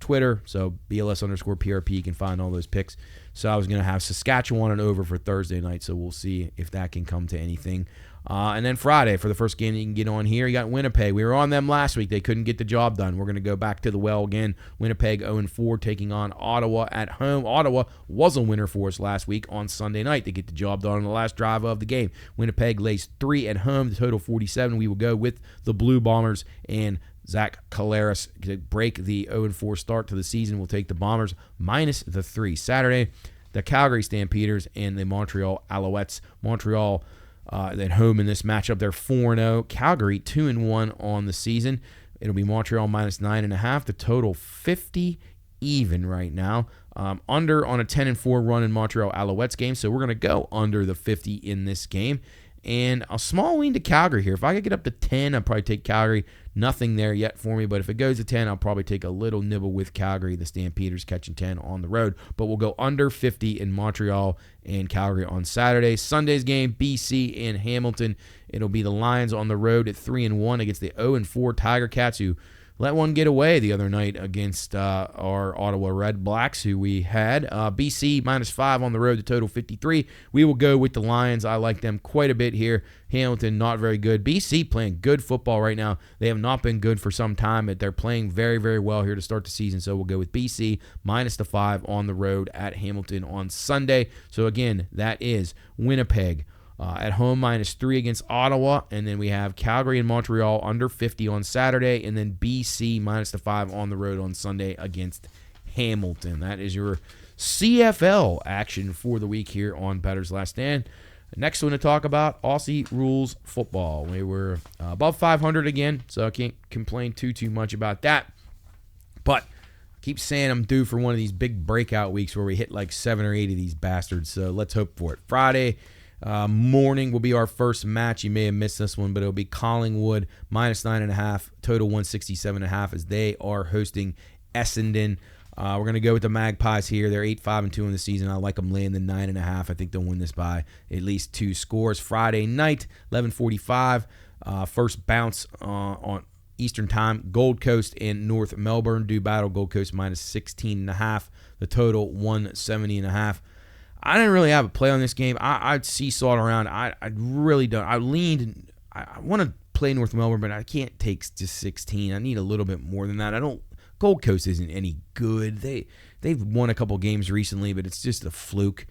Twitter. So BLS_PRP, you can find all those picks. So I was going to have Saskatchewan and over for Thursday night. So we'll see if that can come to anything. And then Friday, for the first game that you can get on here, you got Winnipeg. We were on them last week. They couldn't get the job done. We're going to go back to the well again. Winnipeg 0-4 taking on Ottawa at home. Ottawa was a winner for us last week on Sunday night. They get the job done on the last drive of the game. Winnipeg lays 3 at home, the total 47. We will go with the Blue Bombers, and Zach Collaros to break the 0-4 start to the season. We'll take the Bombers minus the 3. Saturday, the Calgary Stampeders and the Montreal Alouettes. Montreal at home in this matchup. They're 4-0. Calgary 2-1 on the season. It'll be Montreal minus 9.5. The total 50 even right now. Under on a 10-4 run in Montreal Alouettes game. So we're going to go under the 50 in this game. And a small lean to Calgary here. If I could get up to 10, I'd probably take Calgary. Nothing there yet for me, but if it goes to 10, I'll probably take a little nibble with Calgary, the Stampeders catching 10 on the road. But we'll go under 50 in Montreal and Calgary on Saturday. Sunday's game, BC and Hamilton. It'll be the Lions on the road at 3-1 against the 0-4 Tiger Cats, who let one get away the other night against our Ottawa Red Blacks, who we had. BC minus 5 on the road, the total 53. We will go with the Lions. I like them quite a bit here. Hamilton, not very good. BC playing good football right now. They have not been good for some time, but they're playing very, very well here to start the season. So we'll go with BC minus the 5 on the road at Hamilton on Sunday. So again, that is Winnipeg at home minus 3 against Ottawa, and then we have Calgary and Montreal under 50 on Saturday, and then BC minus the 5 on the road on Sunday against Hamilton. That is your CFL action for the week here on Bettor's Last Stand. Next one to talk about, Aussie Rules Football. We were above 500 again, so I can't complain too much about that. But I keep saying I'm due for one of these big breakout weeks where we hit like 7 or 8 of these bastards, so let's hope for it. Friday morning will be our first match. You may have missed this one, but it'll be Collingwood minus 9.5, total 167.5 as they are hosting Essendon. We're going to go with the Magpies here. They're 8-5-2 in the season. I like them laying the 9.5. I think they'll win this by at least 2 scores. Friday night, 11:45, first bounce on Eastern Time. Gold Coast and North Melbourne do battle. Gold Coast minus 16.5. The total 170.5. I didn't really have a play on this game. I'd seesawed around. I really don't. I leaned. I want to play North Melbourne, but I can't take just 16. I need a little bit more than that. Gold Coast isn't any good. They've won a couple games recently, but it's just a fluke.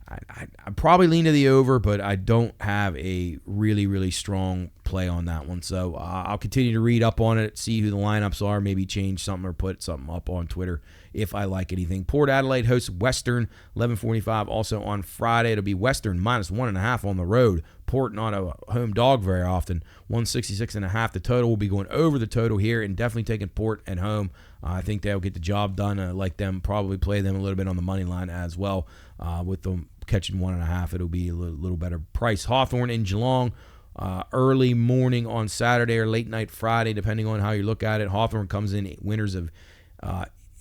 I probably lean to the over, but I don't have a really, really strong play on that one. So I'll continue to read up on it, see who the lineups are, maybe change something or put something up on Twitter if I like anything. Port Adelaide hosts Western, 11:45. Also on Friday, it'll be Western minus 1.5 on the road. Port not a home dog very often, 166.5. The total will be going over the total here and definitely taking Port at home. I think they'll get the job done. I like them, probably play them a little bit on the money line as well. With them catching 1.5, it'll be a little better price. Hawthorn in Geelong, early morning on Saturday or late night Friday, depending on how you look at it. Hawthorn comes in winners of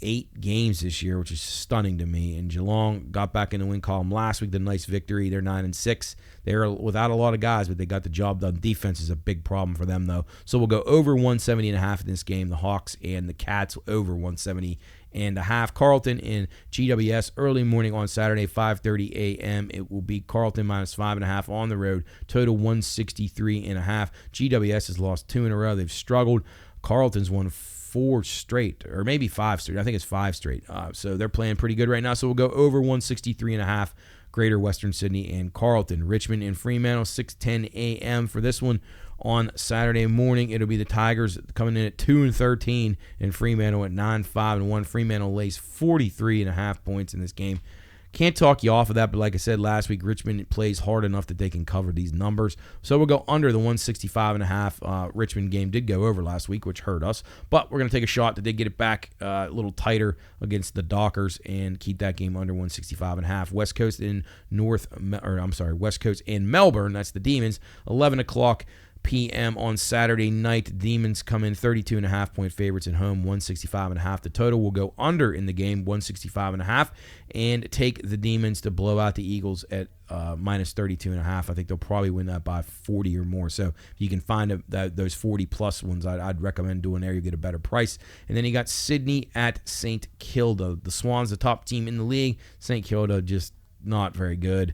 8 games this year, which is stunning to me. And Geelong got back in the win column last week, the nice victory. They're 9-6. They're without a lot of guys, but they got the job done. Defense is a big problem for them, though. So we'll go over 170.5 in this game. The Hawks and the Cats over 170.5. Carlton in GWS early morning on Saturday, 5:30 a.m. It will be Carlton minus 5.5 on the road. Total 163.5. GWS has lost 2 in a row. They've struggled. Carlton's won 4 straight, or maybe 5 straight. I think it's 5 straight. So they're playing pretty good right now. So we'll go over 163.5. Greater Western Sydney and Carlton. Richmond and Fremantle, 6:10 a.m. for this one on Saturday morning. It'll be the Tigers coming in at 2-13 and Fremantle at 9-5-1. Fremantle lays 43.5 points in this game. Can't talk you off of that, but like I said last week, Richmond plays hard enough that they can cover these numbers. So we'll go under the 165.5. Richmond game did go over last week, which hurt us, but we're going to take a shot that they get it back a little tighter against the Dockers and keep that game under 165.5. West Coast in Melbourne, that's the Demons, 11 o'clock p.m. on Saturday night. Demons come in 32.5-point favorites at home, 165.5. The total will go under in the game, 165.5, and take the Demons to blow out the Eagles at minus 32.5. I think they'll probably win that by 40 or more. So if you can find those 40-plus ones, I'd recommend doing there. You get a better price. And then you got Sydney at St. Kilda. The Swans, the top team in the league. St. Kilda just not very good.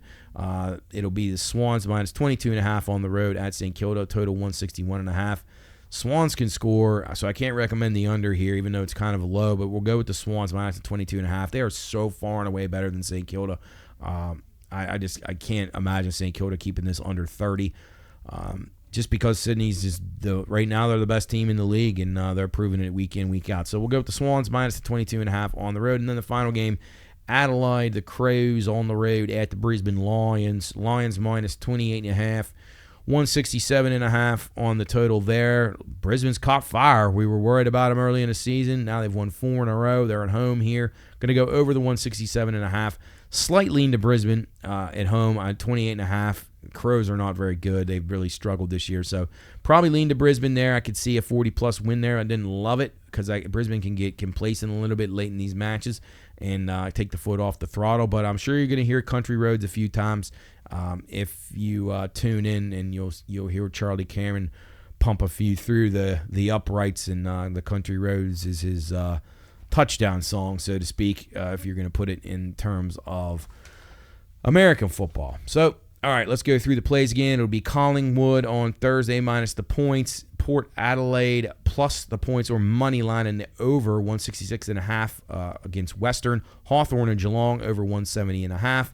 It'll be the Swans minus 22.5 on the road at St. Kilda, total 161.5. Swans can score, so I can't recommend the under here, even though it's kind of low, but we'll go with the Swans minus 22.5. They are so far and away better than St. Kilda. I can't imagine St. Kilda keeping this under 30. Just because Sydney's just right now they're the best team in the league, and they're proving it week in, week out. So we'll go with the Swans minus 22.5 on the road, and then the final game, Adelaide, the Crows on the road at the Brisbane Lions. Lions minus 28.5, 167.5 on the total there. Brisbane's caught fire. We were worried about them early in the season. Now they've won 4 in a row. They're at home here. Going to go over the 167.5. Slight lean to Brisbane at home on 28.5. Crows are not very good. They've really struggled this year. So probably lean to Brisbane there. I could see a 40-plus win there. I didn't love it because Brisbane can get complacent a little bit late in these matches and take the foot off the throttle. But I'm sure you're going to hear Country Roads a few times if you tune in, and you'll hear Charlie Cameron pump a few through the uprights, and the Country Roads is his touchdown song, so to speak, if you're going to put it in terms of American football. So, all right, let's go through the plays again. It'll be Collingwood on Thursday minus the points. Port Adelaide plus the points or money line in the over 166.5 against Western. Hawthorn and Geelong over 170.5.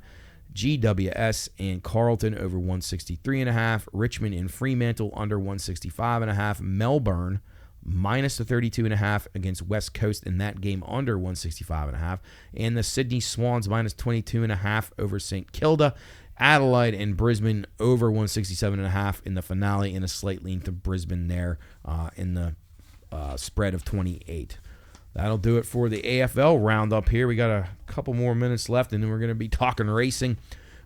GWS and Carlton over 163.5. Richmond and Fremantle under 165.5. Melbourne minus the 32.5 against West Coast in that game under 165.5. And the Sydney Swans minus 22.5 over St. Kilda. Adelaide and Brisbane over 167.5 in the finale, and a slight lean to Brisbane there in the spread of 28. That'll do it for the AFL roundup here. We got a couple more minutes left, and then we're going to be talking racing.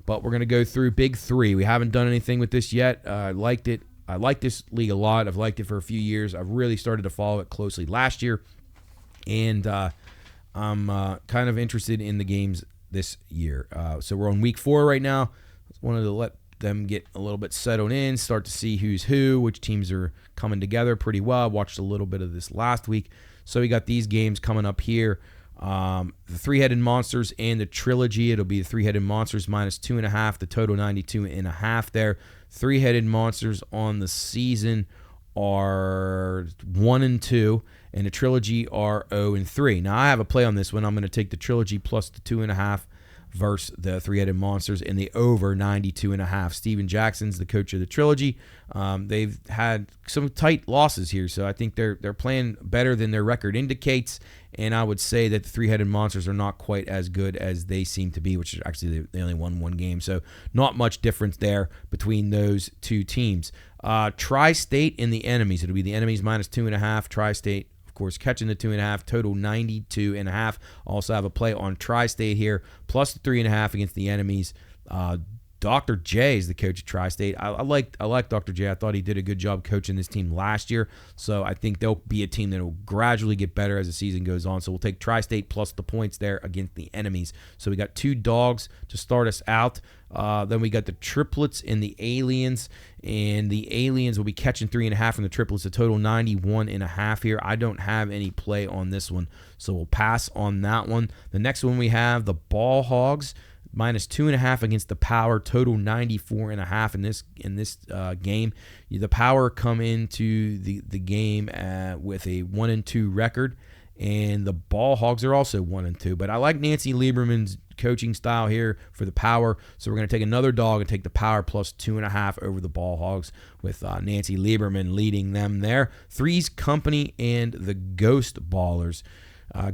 But we're going to go through Big Three. We haven't done anything with this yet. I liked it. I like this league a lot. I've liked it for a few years. I've really started to follow it closely last year, and I'm kind of interested in the games this year. So we're on week 4 right now. Just wanted to let them get a little bit settled in, start to see who's who, which teams are coming together pretty well. I watched a little bit of this last week. So we got these games coming up here. The Three-Headed Monsters and the Trilogy. It'll be the Three-Headed Monsters minus 2.5, the total 92.5 there. Three-Headed Monsters on the season are 1-2, and the Trilogy are 0-3. Now I have a play on this one. I'm going to take the Trilogy plus the 2.5 versus the Three-Headed Monsters in the over 92.5. Steven Jackson's the coach of the Trilogy. They've had some tight losses here, so I think they're playing better than their record indicates. And I would say that the Three-Headed Monsters are not quite as good as they seem to be, which is actually they only won one game, so not much difference there between those two teams. Tri-State and the Enemies. It'll be the Enemies minus 2.5. Tri-State, of course, catching the 2.5, total 92.5. Also have a play on Tri-State here, plus the 3.5 against the Enemies. Dr. J is the coach of Tri-State. I like Dr. J. I thought he did a good job coaching this team last year, so I think they'll be a team that will gradually get better as the season goes on. So we'll take Tri-State plus the points there against the Enemies. So we got 2 dogs to start us out. Then we got the Triplets and the Aliens, and the Aliens will be catching 3.5 from the Triplets, a total 91.5 here. I don't have any play on this one, so we'll pass on that one. The next one we have the Ball Hogs minus 2.5 against the Power, total 94.5 in this game. The Power come into the game with a 1-2 record, and the Ball Hogs are also 1-2. But I like Nancy Lieberman's coaching style here for the Power, so we're going to take another dog and take the Power plus 2.5 over the Ball Hogs with Nancy Lieberman leading them there. Three's Company and the Ghost Ballers.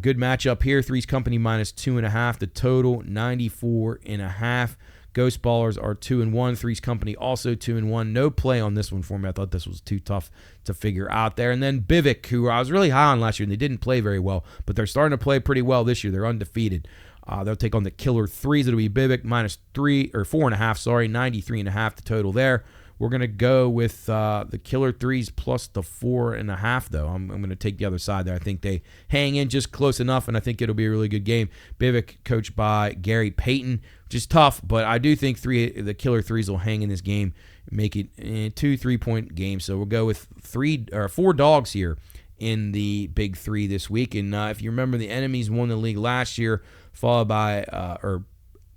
Good matchup here. Three's Company minus 2.5. The total 94.5. Ghost Ballers are 2-1. Three's Company also 2-1. No play on this one for me. I thought this was too tough to figure out there. And then Bivik, who I was really high on last year, and they didn't play very well, but they're starting to play pretty well this year. They're undefeated. They'll take on the Killer Threes. It'll be Bivik minus 4.5. Sorry, 93.5 the total there. We're going to go with the Killer Threes plus the 4.5, though. I'm going to take the other side there. I think they hang in just close enough, and I think it'll be a really good game. Bivik, coached by Gary Payton, which is tough, but I do think the Killer Threes will hang in this game, make it a 2 3-point game. So we'll go with 4 dogs here in the big three this week. And if you remember, the Enemies won the league last year, followed by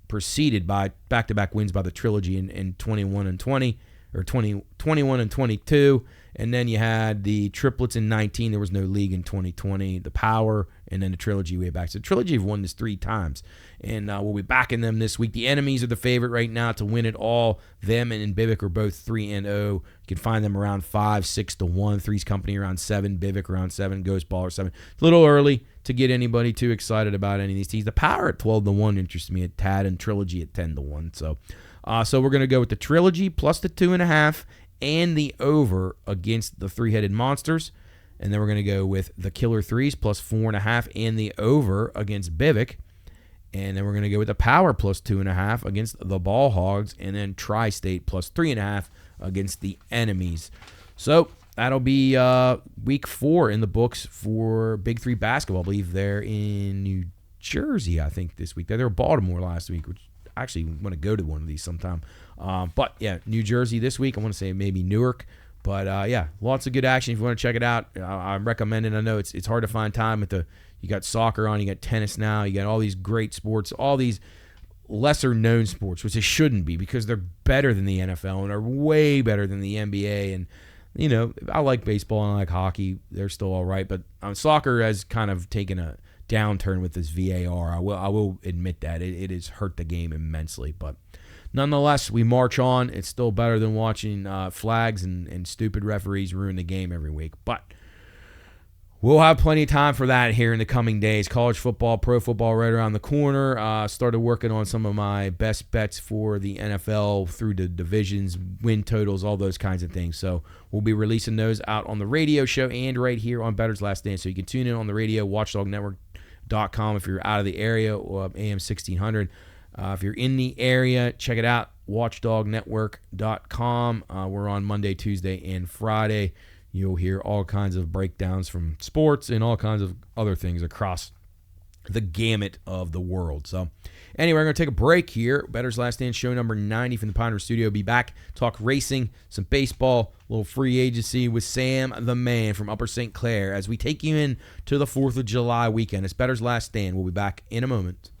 preceded by back-to-back wins by the Trilogy in 21 and 20. Or 21 and 22, and then you had the Triplets in 19. There was no league in 2020. The Power, and then the Trilogy way back. So the Trilogy have won this 3 times, and we'll be backing them this week. The Enemies are the favorite right now to win it all. Them and Bivik are both 3-0. You can find them around 5-6 to 1. Three's Company around 7. Bivik around 7. Ghost Baller 7. It's a little early to get anybody too excited about any of these teams. The Power at 12 to 1 interests me a tad, and Trilogy at 10 to 1. So we're going to go with the Trilogy plus the 2.5 and the over against the Three-Headed Monsters. And then we're going to go with the Killer Threes plus 4.5 and the over against Bivik. And then we're going to go with the Power plus 2.5 against the Ball Hogs. And then Tri-State plus 3.5 against the Enemies. So that'll be week 4 in the books for Big 3 basketball. I believe they're in New Jersey, I think, this week. They were Baltimore last week, which I actually want to go to one of these sometime. But, yeah, New Jersey this week. I want to say maybe Newark. But, yeah, lots of good action. If you want to check it out, I recommend it. I know it's hard to find time. You got soccer on, you got tennis now, you got all these great sports, all these lesser-known sports, which they shouldn't be because they're better than the NFL and are way better than the NBA. And, you know, I like baseball and I like hockey. They're still all right. But soccer has kind of taken a downturn with this VAR. I will admit that. It has hurt the game immensely. But nonetheless, we march on. It's still better than watching flags and stupid referees ruin the game every week. But we'll have plenty of time for that here in the coming days. College football, pro football right around the corner. Started working on some of my best bets for the NFL through the divisions, win totals, all those kinds of things. So we'll be releasing those out on the radio show and right here on Bettor's Last Stand. So you can tune in on the radio, watchdognetwork.com if you're out of the area, or AM 1600. If you're in the area, check it out, watchdognetwork.com. We're on Monday, Tuesday, and Friday. You'll hear all kinds of breakdowns from sports and all kinds of other things across the gamut of the world. So anyway, we're going to take a break here. Bettor's Last Stand, show number 90 from the Pine Ridge Studio. Be back, talk racing, some baseball, a little free agency with Sam the Man from Upper St. Clair as we take you in to the 4th of July weekend. It's Bettor's Last Stand. We'll be back in a moment.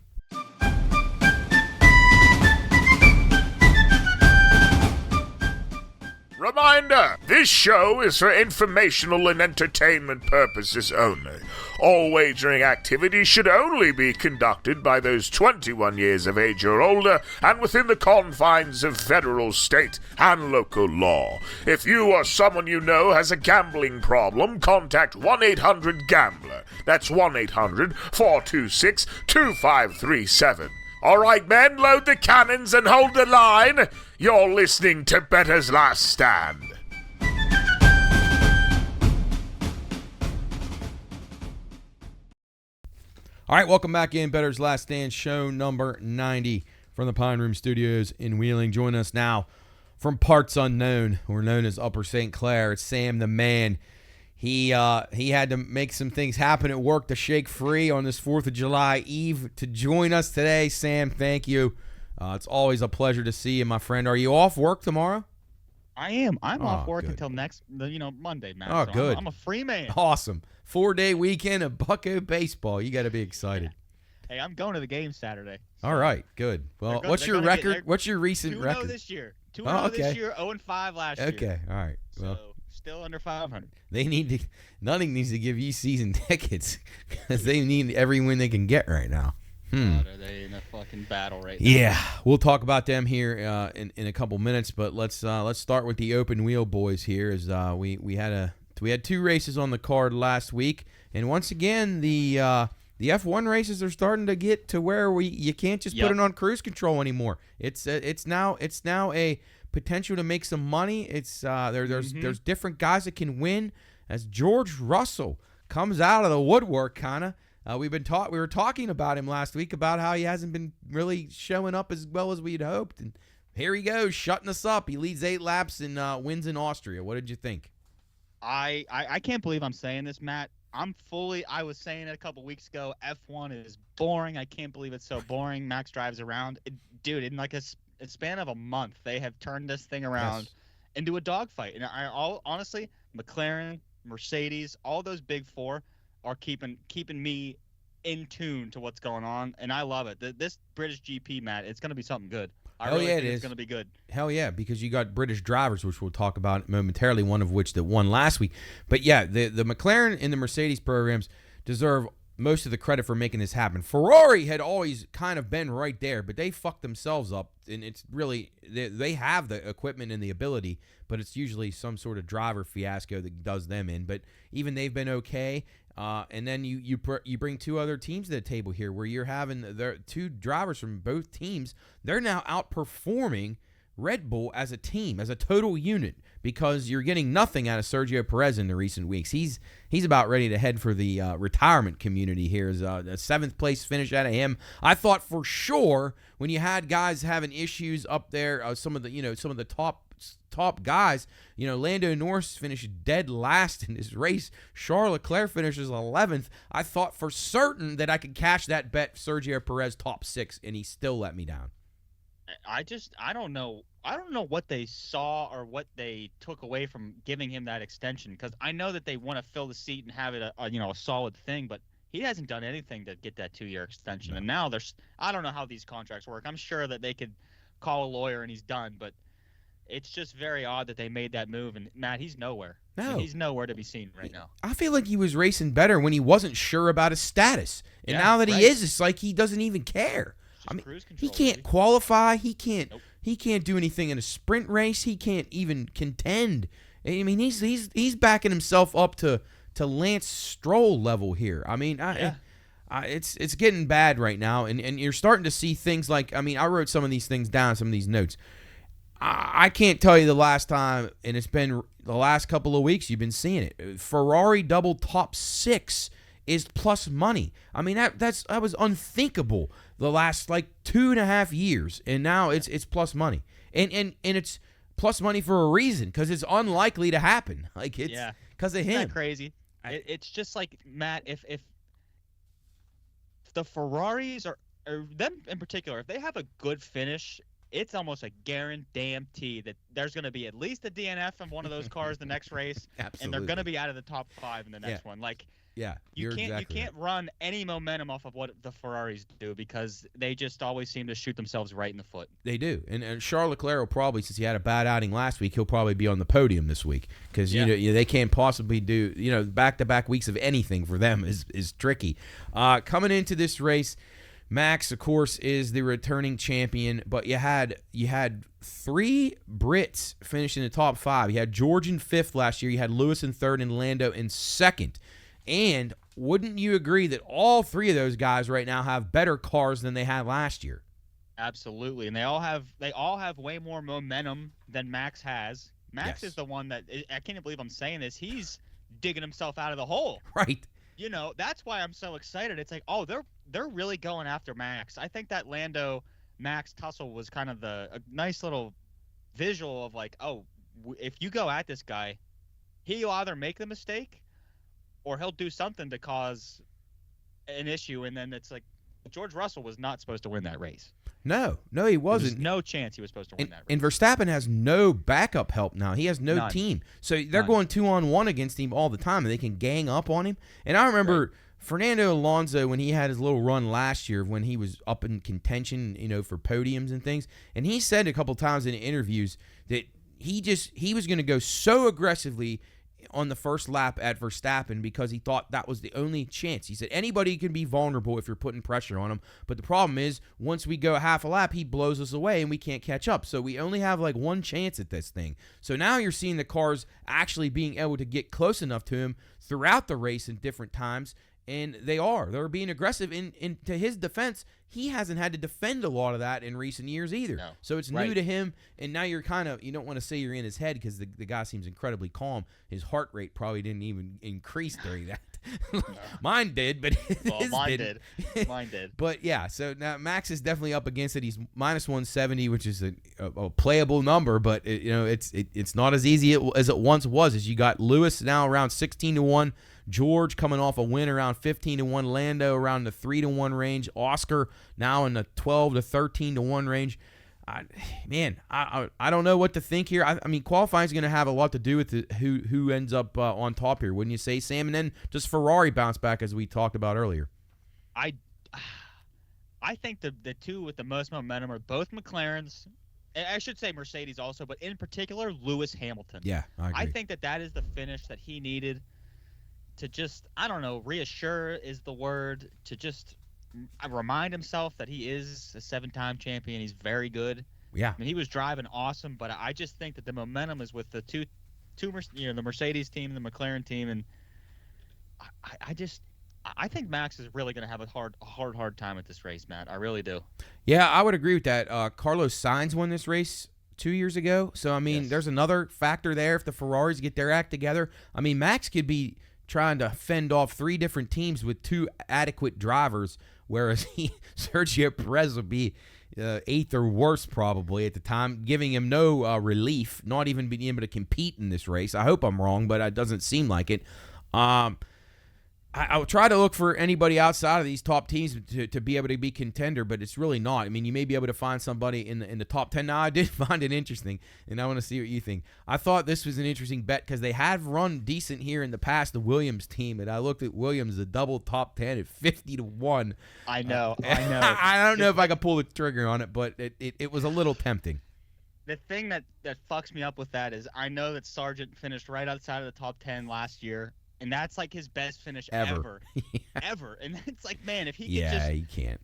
Reminder, this show is for informational and entertainment purposes only. All wagering activities should only be conducted by those 21 years of age or older and within the confines of federal, state, and local law. If you or someone you know has a gambling problem, contact 1-800-GAMBLER. That's 1-800-426-2537. All right, men, load the cannons and hold the line. You're listening to Bettor's Last Stand. All right, welcome back in. Bettor's Last Stand, show number 90 from the Pine Room Studios in Wheeling. Join us now from parts unknown, or known as Upper St. Clair. It's Sam the Man. He had to make some things happen at work to shake free on this 4th of July Eve to join us today. Sam, thank you. It's always a pleasure to see you, my friend. Are you off work tomorrow? I am. I'm off work until Monday, man. Oh, so good. I'm a free man. Awesome. 4-day weekend of Bucko baseball. You got to be excited. Hey, I'm going to the game Saturday. So. All right, good. Well, what's your record? What's your recent record? 2-0 this year. 2-0 this year, 0-5 last year. Okay, all right. Well, so still under 500. Nothing needs to give you season tickets because they need every win they can get right now. God, are they in a fucking battle right now? Yeah, we'll talk about them here in a couple minutes, but let's start with the open wheel boys here. As we had 2 races on the card last week. And once again, the F1 races are starting to get to where you can't just put it on cruise control anymore. It's now a potential to make some money. It's there's different guys that can win. As George Russell comes out of the woodwork, kind of. We were talking about him last week about how he hasn't been really showing up as well as we'd hoped, and here he goes, shutting us up. He leads 8 laps and wins in Austria. What did you think? I can't believe I'm saying this, Matt. I was saying it a couple weeks ago. F1 is boring. I can't believe it's so boring. Max drives around, dude. In like a span of a month, they have turned this thing around into a dogfight. And honestly, McLaren, Mercedes, all those big four are keeping me in tune to what's going on, and I love it. This British GP, Matt, it's going to be something good. I really think it's going to be good. Hell yeah, because you got British drivers, which we'll talk about momentarily, one of which that won last week. But yeah, the McLaren and the Mercedes programs deserve most of the credit for making this happen. Ferrari had always kind of been right there, but they fucked themselves up, and it's really they have the equipment and the ability, but it's usually some sort of driver fiasco that does them in. But even they've been okay. And then you bring 2 other teams to the table here, where you're having the 2 drivers from both teams. They're now outperforming Red Bull as a team, as a total unit, because you're getting nothing out of Sergio Perez in the recent weeks. He's about ready to head for the retirement community here. As a 7th place finish out of him. I thought for sure when you had guys having issues up there, some of the top guys, Lando Norris finished dead last in this race. Charles Leclerc finishes 11th. I thought for certain that I could cash that bet Sergio Perez top 6, and he still let me down. I don't know what they saw or what they took away from giving him that extension, because I know that they want to fill the seat and have it a solid thing, but he hasn't done anything to get that 2-year extension. No. And now I don't know how these contracts work. I'm sure that they could call a lawyer and he's done, but it's just very odd that they made that move. And Matt, he's nowhere. No, he's nowhere to be seen right now. I feel like he was racing better when he wasn't sure about his status, and now that he is, it's like he doesn't even care. I mean, he can't qualify. He can't. Nope. He can't do anything in a sprint race. He can't even contend. I mean, he's backing himself up to Lance Stroll level here. I mean, it's getting bad right now, and you're starting to see things like, I mean, I wrote some of these things down, some of these notes. I can't tell you the last time, and it's been the last couple of weeks you've been seeing it. Ferrari double top 6 is plus money. I mean, that was unthinkable the last 2.5 years, and now it's plus money, and it's plus money for a reason, because it's unlikely to happen. It's because of him. Isn't that crazy? It's just like, Matt, if the Ferraris or them in particular, if they have a good finish, it's almost a guarantee that there's going to be at least a DNF in one of those cars the next race, and they're going to be out of the top 5 in the next one. You can't run any momentum off of what the Ferraris do, because they just always seem to shoot themselves right in the foot. They do, and Charles Leclerc will probably, since he had a bad outing last week, he'll probably be on the podium this week, because they can't possibly do back-to-back weeks of anything for them is tricky. Coming into this race, Max, of course, is the returning champion, but you had 3 Brits finish in the top 5. You had George in 5th last year. You had Lewis in 3rd and Lando in 2nd. And wouldn't you agree that all 3 of those guys right now have better cars than they had last year? Absolutely, and they all have way more momentum than Max has. Max is the one that, I can't believe I'm saying this, he's digging himself out of the hole. Right. That's why I'm so excited. It's like, oh, they're really going after Max. I think that Lando Max tussle was kind of a nice little visual of like, oh, if you go at this guy, he'll either make the mistake or he'll do something to cause an issue, and then it's like, George Russell was not supposed to win that race. No, he wasn't. There's no chance he was supposed to win that race. And Verstappen has no backup help now. He has no team. So they're going 2-on-1 against him all the time, and they can gang up on him. And I remember Fernando Alonso, when he had his little run last year, when he was up in contention, for podiums and things, and he said a couple times in interviews that he was going to go so aggressively on the first lap at Verstappen because he thought that was the only chance. He said anybody can be vulnerable if you're putting pressure on him. But the problem is once we go half a lap, he blows us away and we can't catch up. So we only have like one chance at this thing. So now you're seeing the cars actually being able to get close enough to him throughout the race in different times. And they're being aggressive. In to his defense, he hasn't had to defend a lot of that in recent years either. No. So it's new to him, and now you're you don't want to say you're in his head because the guy seems incredibly calm. His heart rate probably didn't even increase during that. Mine did, but mine did. Mine did. But yeah, so now Max is definitely up against it. He's minus 170, which is a playable number, but it's not as easy as it once was. As you got Lewis now around 16-1. George coming off a win around 15-1. Lando around the 3-1 range. Oscar now in the 12 to 13-1 range. I don't know what to think here. I mean, qualifying is going to have a lot to do with who ends up on top here, wouldn't you say, Sam? And then does Ferrari bounce back as we talked about earlier? I think the two with the most momentum are both McLarens. I should say Mercedes also, but in particular Lewis Hamilton. Yeah, I agree. I think that is the finish that he needed to just, I don't know, reassure is the word, to just remind himself that he is a 7-time champion. He's very good. Yeah. I mean, he was driving awesome, but I just think that the momentum is with the two the Mercedes team and the McLaren team, and I think Max is really going to have a hard time at this race, Matt. I really do. Yeah, I would agree with that. Carlos Sainz won this race 2 years ago, so I mean, There's another factor there if the Ferraris get their act together. I mean, Max could be trying to fend off 3 different teams with 2 adequate drivers, whereas Sergio Perez would be 8th or worse probably at the time, giving him no relief, not even being able to compete in this race. I hope I'm wrong, but it doesn't seem like it. I would try to look for anybody outside of these top teams to be able to be contender, but it's really not. I mean, you may be able to find somebody in the top 10. Now, I did find it interesting, and I want to see what you think. I thought this was an interesting bet because they have run decent here in the past, the Williams team, and I looked at Williams, the double top 10 at 50-1. I know. I don't know if I could pull the trigger on it, but it was a little tempting. The thing that fucks me up with that is I know that Sargent finished right outside of the top 10 last year. And that's like his best finish ever. Ever. And it's like, man, if he could just... Yeah, he can't.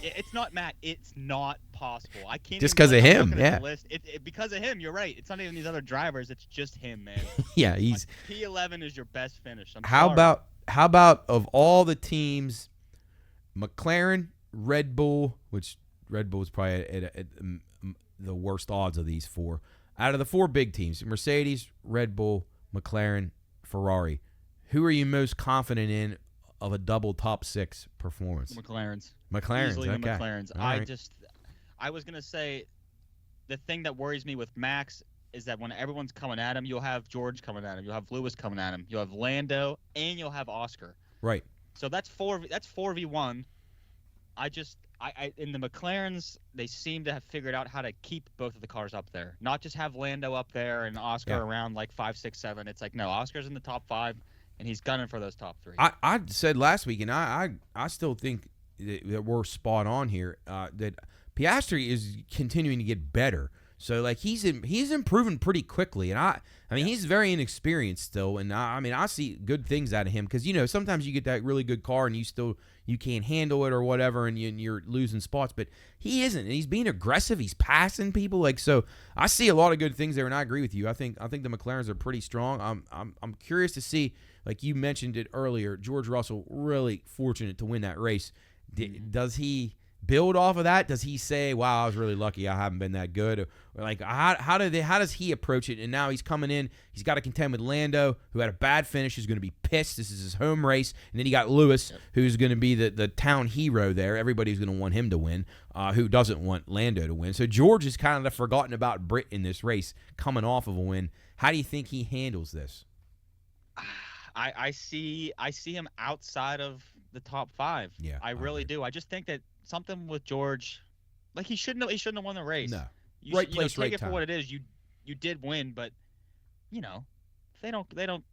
It's not, Matt. It's not possible. I can't... Just because of him, yeah. Because of him, you're right. It's not even these other drivers. It's just him, man. Yeah, he's... Like, P11 is your best finish. How about of all the teams, McLaren, Red Bull, which Red Bull is probably at the worst odds of these 4. Out of the 4 big teams, Mercedes, Red Bull, McLaren, Ferrari, who are you most confident in of a double top 6 performance? McLaren's. Easily the okay. McLaren's. Right. I was going to say the thing that worries me with Max is that when everyone's coming at him, you'll have George coming at him, you'll have Lewis coming at him, you'll have Lando, and you'll have Oscar. Right. So that's 4v1. In the McLarens, they seem to have figured out how to keep both of the cars up there. Not just have Lando up there and Oscar around like 5, 6, 7. It's like, no, Oscar's in the top 5. And he's gunning for those top 3. I said last week, and I still think that we're spot on here, that Piastri is continuing to get better. So, like, he's improving pretty quickly. And I mean, he's very inexperienced still. And, I see good things out of him. Because, sometimes you get that really good car and you can't handle it or whatever, and you're losing spots. But he isn't. And he's being aggressive. He's passing people. Like, so I see a lot of good things there, and I agree with you. I think the McLarens are pretty strong. I'm curious to see, like you mentioned it earlier, George Russell really fortunate to win that race. Does he build off of that? Does he say, wow, I was really lucky I haven't been that good? Or like, how does he approach it? And now he's coming in. He's got to contend with Lando, who had a bad finish, who's going to be pissed. This is his home race. And then you got Lewis, who's going to be the town hero there. Everybody's going to want him to win, who doesn't want Lando to win. So George is kind of forgotten about Brit in this race, coming off of a win. How do you think he handles this? I see him outside of the top 5. Yeah, I really do. I just think that something with George, like he shouldn't have won the race. No, right place, take it for what it is. You did win, but if they don't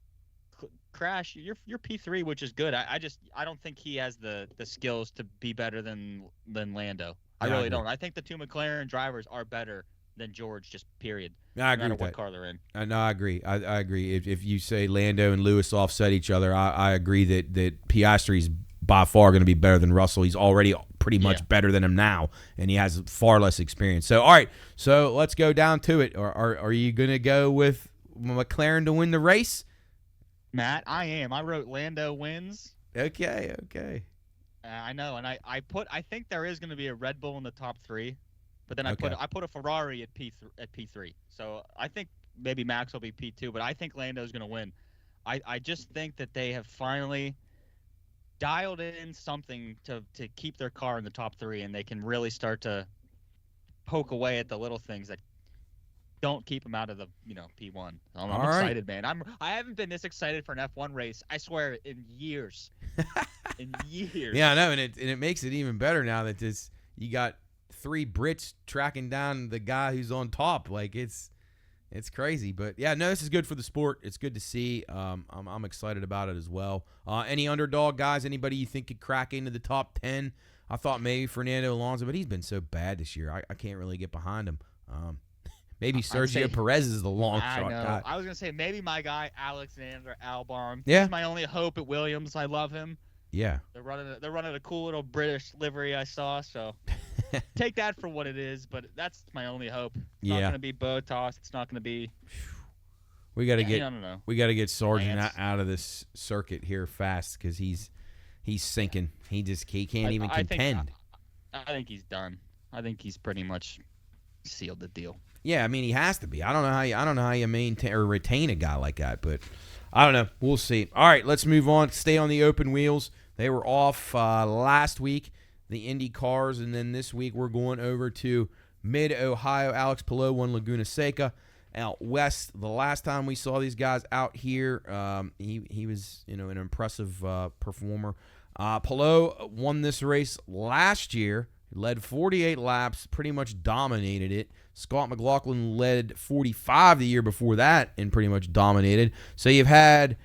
crash, you're P3, which is good. I don't think he has the skills to be better than Lando. I really don't. I think the 2 McLaren drivers are better than George. Just period. I No agree matter with what that. car they're in. No, I agree. I agree. If you say Lando and Lewis offset each other, I agree that Piastri's by far going to be better than Russell. He's already pretty much better than him now, and he has far less experience. So, all right. So let's go down to it. Are you going to go with McLaren to win the race? Matt, I am. I wrote Lando wins. Okay. I know, and I think there is going to be a Red Bull in the top 3, but then I Okay. put a Ferrari at P3. So I think maybe Max will be P2, but I think Lando's going to win. I just think that they have finally dialed in something to keep their car in the top 3, and they can really start to poke away at the little things that don't keep them out of the P1. I'm excited, man. I haven't been this excited for an F1 race, I swear, in years. In years. Yeah, I know, and it makes it even better now that you got 3 Brits tracking down the guy who's on top. Like it's crazy, but yeah, no, this is good for the sport. It's good to see. I'm excited about it as well. Any underdog guys? Anybody you think could crack into the top 10? I thought maybe Fernando Alonso, but he's been so bad this year. I can't really get behind him. Maybe Sergio Perez is the long shot guy. I was gonna say maybe my guy Alexander Albon. Yeah. He's my only hope at Williams. I love him. Yeah. They're running a cool little British livery I saw, so take that for what it is, but that's my only hope. It's not going to be Bottas. It's not going to be We got to I don't know. We got to get Sargent Lance. out of this circuit here fast cuz he's sinking. He can't even contend. I think he's done. I think he's pretty much sealed the deal. Yeah, I mean he has to be. I don't know how you maintain or retain a guy like that, but I don't know. We'll see. All right, let's move on. Stay on the open wheels. They were off last week, the Indy cars, and then this week we're going over to Mid-Ohio. Alex Palou won Laguna Seca. Out west, the last time we saw these guys out here, he was an impressive performer. Palou won this race last year. Led 48 laps, pretty much dominated it. Scott McLaughlin led 45 the year before that and pretty much dominated. So you've had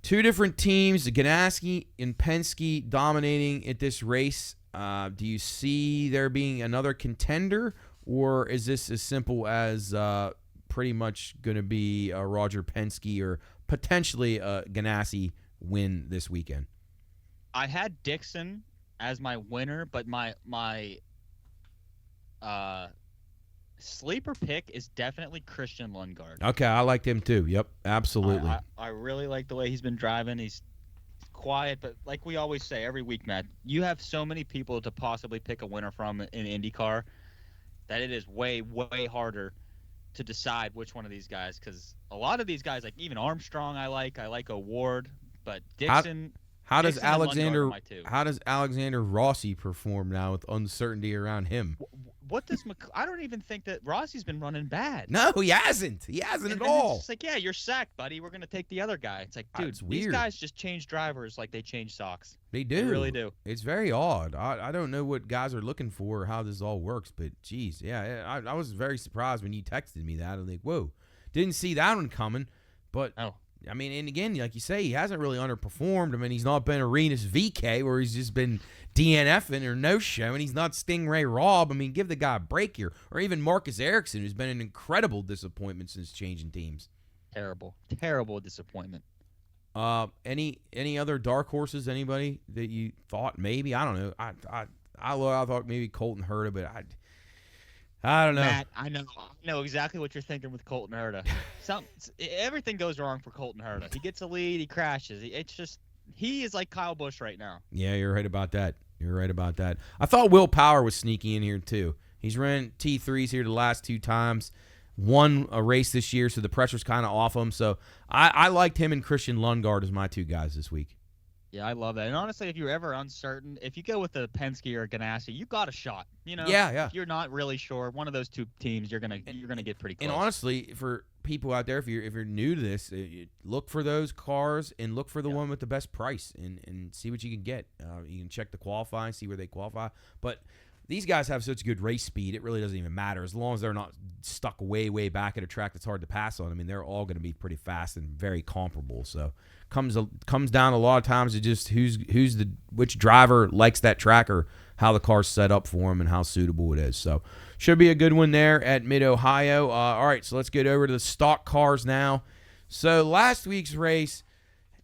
2 different teams, Ganassi and Penske, dominating at this race. Do you see there being another contender, or is this as simple as pretty much going to be a Roger Penske or potentially a Ganassi win this weekend? I had Dixon as my winner, but my sleeper pick is definitely Christian Lundgaard. Okay, I liked him too. Yep, absolutely. I really like the way he's been driving. He's quiet, but like we always say every week, Matt, you have so many people to possibly pick a winner from in IndyCar that it is way, way harder to decide which one of these guys, because a lot of these guys, like even Armstrong, I like O'Ward, but Dixon. How does Dixon and Lundgaard are my two. How does Alexander Rossi perform now with uncertainty around him? What does I don't even think that Rossi's been running bad. No, he hasn't. He hasn't at all. It's just like, yeah, you're sacked, buddy. We're gonna take the other guy. It's like, dude, It's these weird. guys just change drivers like they change socks. They do. They really do. It's very odd. I don't know what guys are looking for or how this all works, but geez, yeah, I was very surprised when you texted me that. I'm like, whoa, didn't see that one coming. But I mean, and again, like you say, he hasn't really underperformed. I mean, he's not been Arenas VK where he's just been DNFing or no-show, and he's not Stingray Robb. I mean, give the guy a break here. Or even Marcus Ericsson, who's been an incredible disappointment since changing teams. Terrible disappointment. Any other dark horses? Anybody that you thought maybe? I don't know. I thought maybe Colton Herta, but I don't know. Matt, I know exactly what you're thinking with Colton Herta. Everything goes wrong for Colton Herta. He gets a lead, he crashes. He is like Kyle Busch right now. Yeah, you're right about that. I thought Will Power was sneaky in here too. He's ran T3s here the last 2 times. Won a race this year, so the pressure's kind of off him. So I liked him and Christian Lundgaard as my 2 guys this week. Yeah, I love that. And honestly, if you're ever uncertain, if you go with the Penske or Ganassi, you got a shot. Yeah. If you're not really sure, one of those 2 teams, you're gonna get pretty close. And honestly, for people out there, if you're new to this, look for those cars and look for the one with the best price and see what you can get. You can check the qualifying, see where they qualify. But these guys have such good race speed, it really doesn't even matter. As long as they're not stuck way, way back at a track that's hard to pass on. I mean, they're all going to be pretty fast and very comparable. So comes down a lot of times to just which driver likes that track or how the car's set up for him and how suitable it is. So should be a good one there at Mid-Ohio. All right, so let's get over to the stock cars now. So last week's race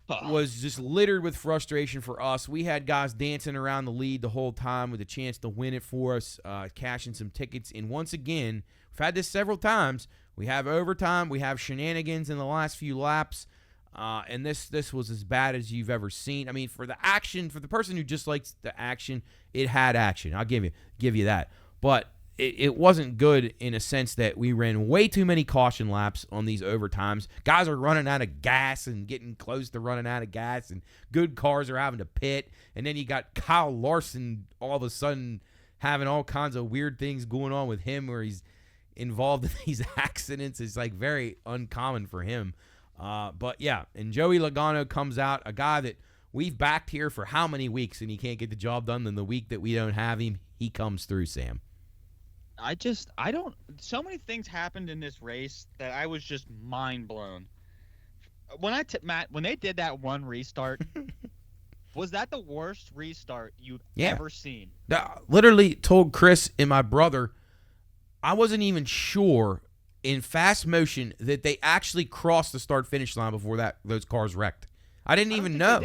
was just littered with frustration for us. We had guys dancing around the lead the whole time with a chance to win it for us, cashing some tickets. And once again, we've had this several times. We have overtime. We have shenanigans in the last few laps. And this was as bad as you've ever seen. I mean, for the action, for the person who just likes the action, it had action. I'll give you that. But it wasn't good in a sense that we ran way too many caution laps on these overtimes. Guys are running out of gas and getting close to running out of gas, and good cars are having to pit. And then you got Kyle Larson all of a sudden having all kinds of weird things going on with him where he's involved in these accidents. It's like very uncommon for him. But yeah, and Joey Logano comes out, a guy that we've backed here for how many weeks, and he can't get the job done. Then the week that we don't have him, he comes through, Sam. So many things happened in this race that I was just mind blown. Matt, when they did that one restart, was that the worst restart you've ever seen? Literally told Chris and my brother, I wasn't even sure in fast motion that they actually crossed the start-finish line before those cars wrecked. I didn't even know.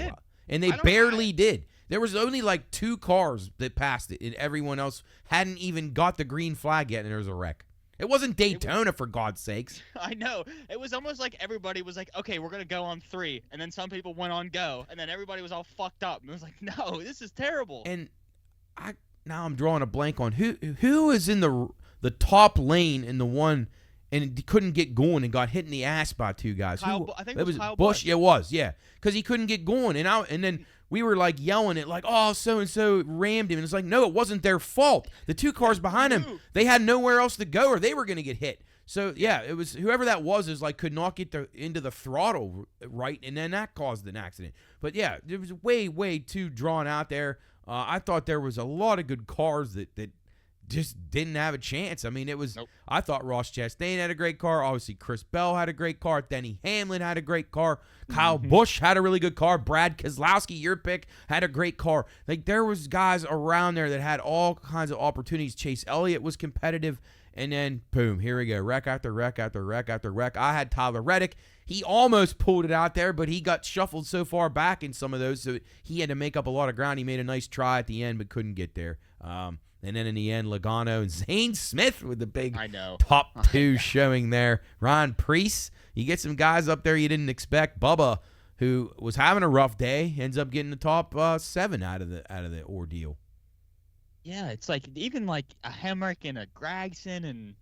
And they barely did. There was only like 2 cars that passed it, and everyone else hadn't even got the green flag yet, and there was a wreck. It wasn't Daytona, for God's sakes. I know. It was almost like everybody was like, okay, we're going to go on 3, and then some people went on go, and then everybody was all fucked up. And it was like, no, this is terrible. And now I'm drawing a blank on who is in the top lane in the one and couldn't get going and got hit in the ass by 2 guys. I think it was Kyle Busch. It was, yeah, because he couldn't get going, and then we were like yelling it like, oh, so-and-so rammed him. And it's like, no, it wasn't their fault. The 2 cars behind him, they had nowhere else to go or they were going to get hit. So, yeah, it was whoever that was like could not get into the throttle right, and then that caused an accident. But, yeah, it was way, way too drawn out there. I thought there was a lot of good cars that just didn't have a chance. I mean, it was. Nope. I thought Ross Chastain had a great car. Obviously, Chris Bell had a great car. Denny Hamlin had a great car. Kyle Busch had a really good car. Brad Keselowski, your pick, had a great car. Like, there was guys around there that had all kinds of opportunities. Chase Elliott was competitive. And then, boom, here we go. Wreck after wreck after wreck after wreck. I had Tyler Reddick. He almost pulled it out there, but he got shuffled so far back in some of those, so he had to make up a lot of ground. He made a nice try at the end, but couldn't get there. And then in the end, Logano and Zane Smith with the big top 2 showing there. Ryan Preece, you get some guys up there you didn't expect. Bubba, who was having a rough day, ends up getting the top 7 out of the ordeal. Yeah, it's like even like a Hemrick and a Gragson and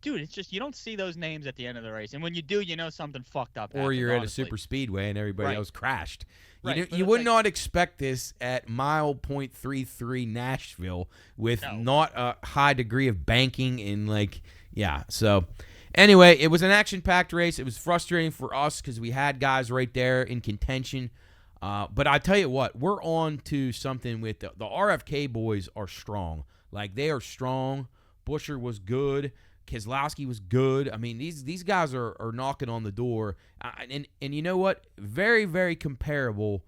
dude, it's just you don't see those names at the end of the race, and when you do, you know something fucked up. Or you're at a super speedway and everybody else crashed. You would not expect this at mile .33 Nashville with not a high degree of banking and So anyway, it was an action-packed race. It was frustrating for us because we had guys right there in contention. But I tell you what, we're on to something with the RFK boys are strong. Like, they are strong. Buescher was good. Keselowski was good. I mean, these guys are knocking on the door. And you know what? Very, very comparable.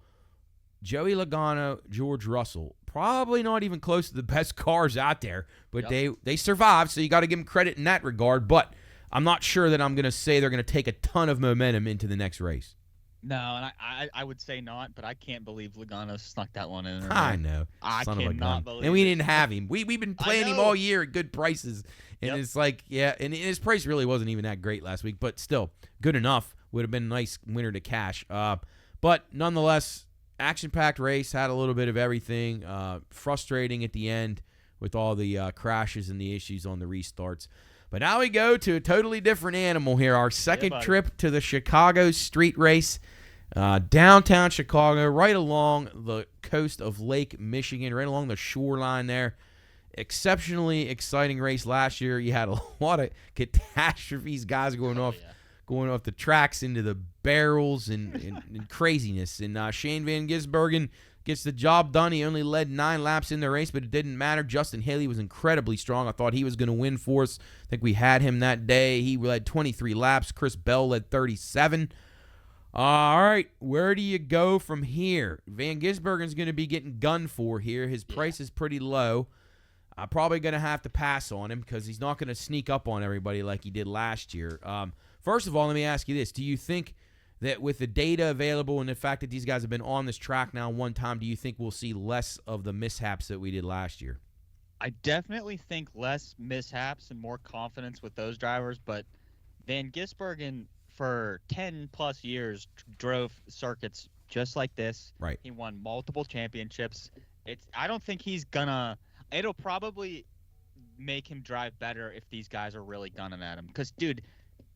Joey Logano, George Russell. Probably not even close to the best cars out there. But they survived, so you got to give them credit in that regard. But I'm not sure that I'm going to say they're going to take a ton of momentum into the next race. No, and I would say not, but I can't believe Logano snuck that one in. I know. I cannot believe it. And we didn't have him. We've been playing him all year at good prices. And it's like, and his price really wasn't even that great last week, but still, good enough. Would have been a nice winner to cash. But nonetheless, action-packed race, had a little bit of everything. Frustrating at the end with all the crashes and the issues on the restarts. But now we go to a totally different animal here. Our second trip to the Chicago street race. Downtown Chicago, right along the coast of Lake Michigan, right along the shoreline there. Exceptionally exciting race last year. You had a lot of catastrophes, guys going off the tracks into the barrels and craziness. And Shane Van Gisbergen gets the job done. He only led 9 laps in the race, but it didn't matter. Justin Haley was incredibly strong. I thought he was going to win for us. I think we had him that day. He led 23 laps. Chris Bell led 37. All right, where do you go from here? Van Gisbergen's going to be getting gunned for here. His price is pretty low. I'm probably going to have to pass on him because he's not going to sneak up on everybody like he did last year. First of all, let me ask you this. Do you think that with the data available and the fact that these guys have been on this track now one time, do you think we'll see less of the mishaps that we did last year? I definitely think less mishaps and more confidence with those drivers, but Van Gisbergen for 10-plus years drove circuits just like this. Right. He won multiple championships. I don't think he's gonna – it'll probably make him drive better if these guys are really gunning at him. Because, dude,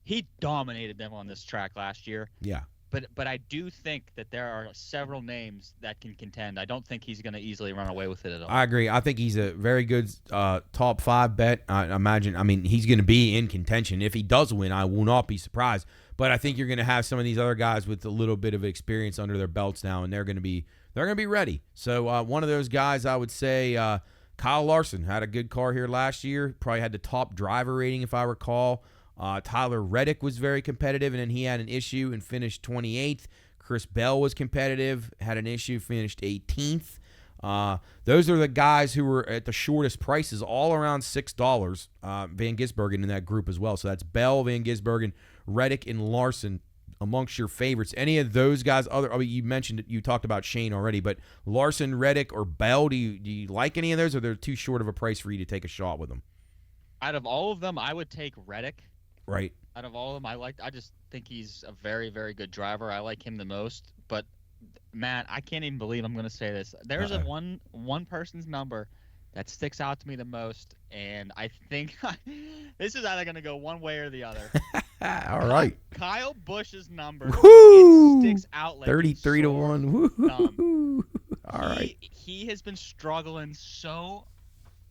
he dominated them on this track last year. Yeah. But I do think that there are several names that can contend. I don't think he's going to easily run away with it at all. I agree. I think he's a very good top 5 bet. I imagine. I mean, he's going to be in contention. If he does win, I will not be surprised. But I think you're going to have some of these other guys with a little bit of experience under their belts now, and they're going to be ready. So one of those guys, I would say, Kyle Larson had a good car here last year. Probably had the top driver rating, if I recall. Tyler Reddick was very competitive, and then he had an issue and finished 28th. Chris Bell was competitive, had an issue, finished 18th. Those are the guys who were at the shortest prices, all around $6. Van Gisbergen in that group as well. So that's Bell, Van Gisbergen, Reddick, and Larson amongst your favorites. Any of those guys? You mentioned you talked about Shane already, but Larson, Reddick, or Bell, do you like any of those, or they're too short of a price for you to take a shot with them? Out of all of them, I would take Reddick. Right. Out of all of them, I just think he's a very, very good driver. I like him the most. But, Matt, I can't even believe I'm going to say this. There's a one person's number that sticks out to me the most, and I think this is either going to go one way or the other. All right. Kyle Busch's number sticks out like 33 to 1. Woo-hoo. All right. He has been struggling so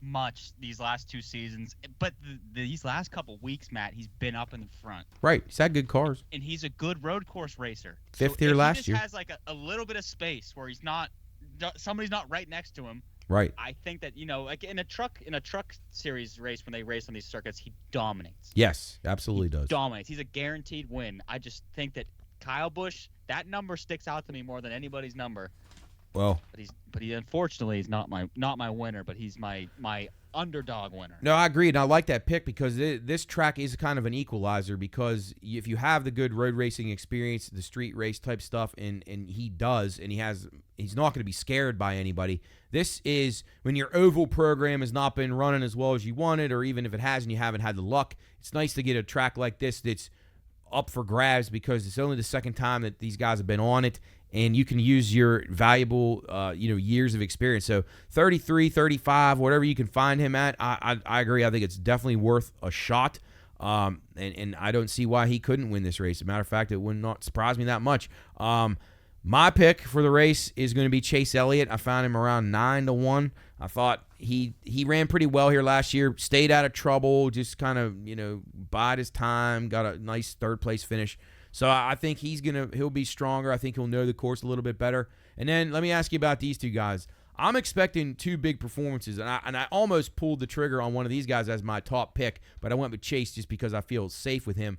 much these last 2 seasons, but these last couple weeks, Matt, he's been up in the front. Right. He's had good cars. And he's a good road course racer. Fifth here last year. He just has like a little bit of space where somebody's not right next to him. Right. I think that, like in a truck series race, when they race on these circuits, he dominates. Yes, absolutely does. Dominates. He's a guaranteed win. I just think that Kyle Busch, that number sticks out to me more than anybody's number. Well, but he unfortunately is not my winner, but he's my underdog winner. No, I agree, and I like that pick because this track is kind of an equalizer, because if you have the good road racing experience, the street race type stuff, and he does, and he's not going to be scared by anybody. This is when your oval program has not been running as well as you wanted, or even if it has and you haven't had the luck, it's nice to get a track like this that's up for grabs because it's only the second time that these guys have been on it. And you can use your valuable, years of experience. So 33, 35, whatever you can find him at, I agree. I think it's definitely worth a shot. And I don't see why he couldn't win this race. As a matter of fact, it would not surprise me that much. My pick for the race is going to be Chase Elliott. I found him around 9 to 1. I thought he ran pretty well here last year, stayed out of trouble, just kind of, bide his time, got a nice third place finish. So I think he'll be stronger. I think he'll know the course a little bit better. And then let me ask you about these two guys. I'm expecting 2 big performances, and I almost pulled the trigger on one of these guys as my top pick, but I went with Chase just because I feel safe with him.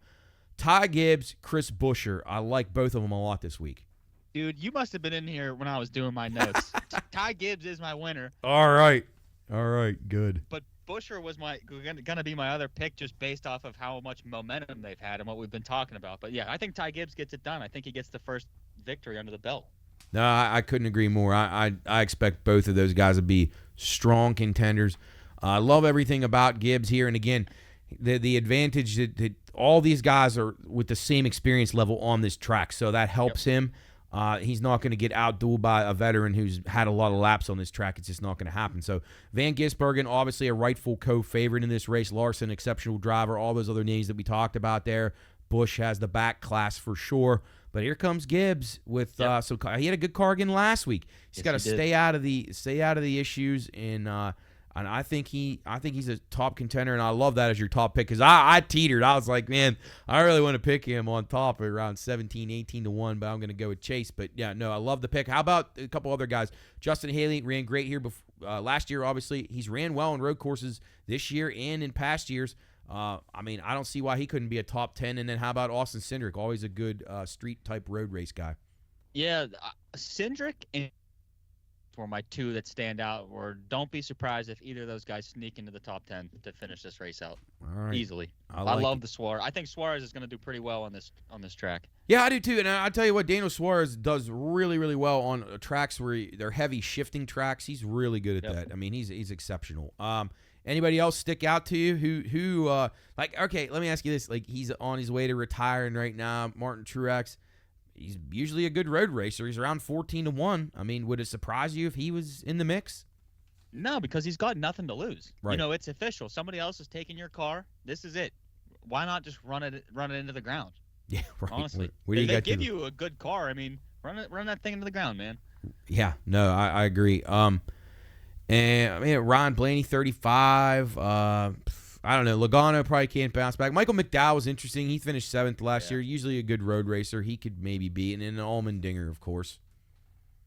Ty Gibbs, Chris Buescher. I like both of them a lot this week. Dude, you must have been in here when I was doing my notes. Ty Gibbs is my winner. All right, good. But Buescher was gonna be my other pick just based off of how much momentum they've had and what we've been talking about. But yeah, I think Ty Gibbs gets it done. I think he gets the first victory under the belt. No, I couldn't agree more. I expect both of those guys to be strong contenders. I love everything about Gibbs here. And again, the advantage that all these guys are with the same experience level on this track, so that helps him. He's not going to get outdueled by a veteran who's had a lot of laps on this track. It's just not going to happen. So Van Gisbergen, obviously a rightful co-favorite in this race. Larson, exceptional driver. All those other names that we talked about there. Busch has the back class for sure. But here comes Gibbs with so he had a good car again last week. He's got to stay out of the issues, and I think he's a top contender, and I love that as your top pick because I teetered. I was like, man, I really want to pick him on top at around 17, 18 to 1, but I'm going to go with Chase. But yeah, no, I love the pick. How about a couple other guys? Justin Haley ran great here last year. Obviously, he's ran well in road courses this year and in past years. I mean, I don't see why he couldn't be a top 10. And then how about Austin Cindric? Always a good street-type road race guy. Yeah, Cindric and were my two that stand out. Or don't be surprised if either of those guys sneak into the top 10 to finish this race out. All right. Easily. I love the Suarez. I think Suarez is going to do pretty well on this track. Yeah, I do too. And I tell you what, Daniel Suarez does really, really well on tracks where they're heavy shifting tracks. He's really good at that. I mean, he's exceptional. Anybody else stick out to you? Who like? Okay, let me ask you this: like, he's on his way to retiring right now. Martin Truex. He's usually a good road racer. He's around 14-1. I mean, would it surprise you if he was in the mix? No, because he's got nothing to lose. Right. You know, it's official. Somebody else is taking your car. This is it. Why not just run it into the ground? Yeah, right. Honestly, what do you if they got give you a good car, I mean, run that thing into the ground, man. Yeah, no, I agree. And I mean, Ryan Blaney, 35. I don't know. Logano probably can't bounce back. Michael McDowell was interesting. He finished 7th last year. Usually a good road racer. He could maybe be. And then Allmendinger, of course.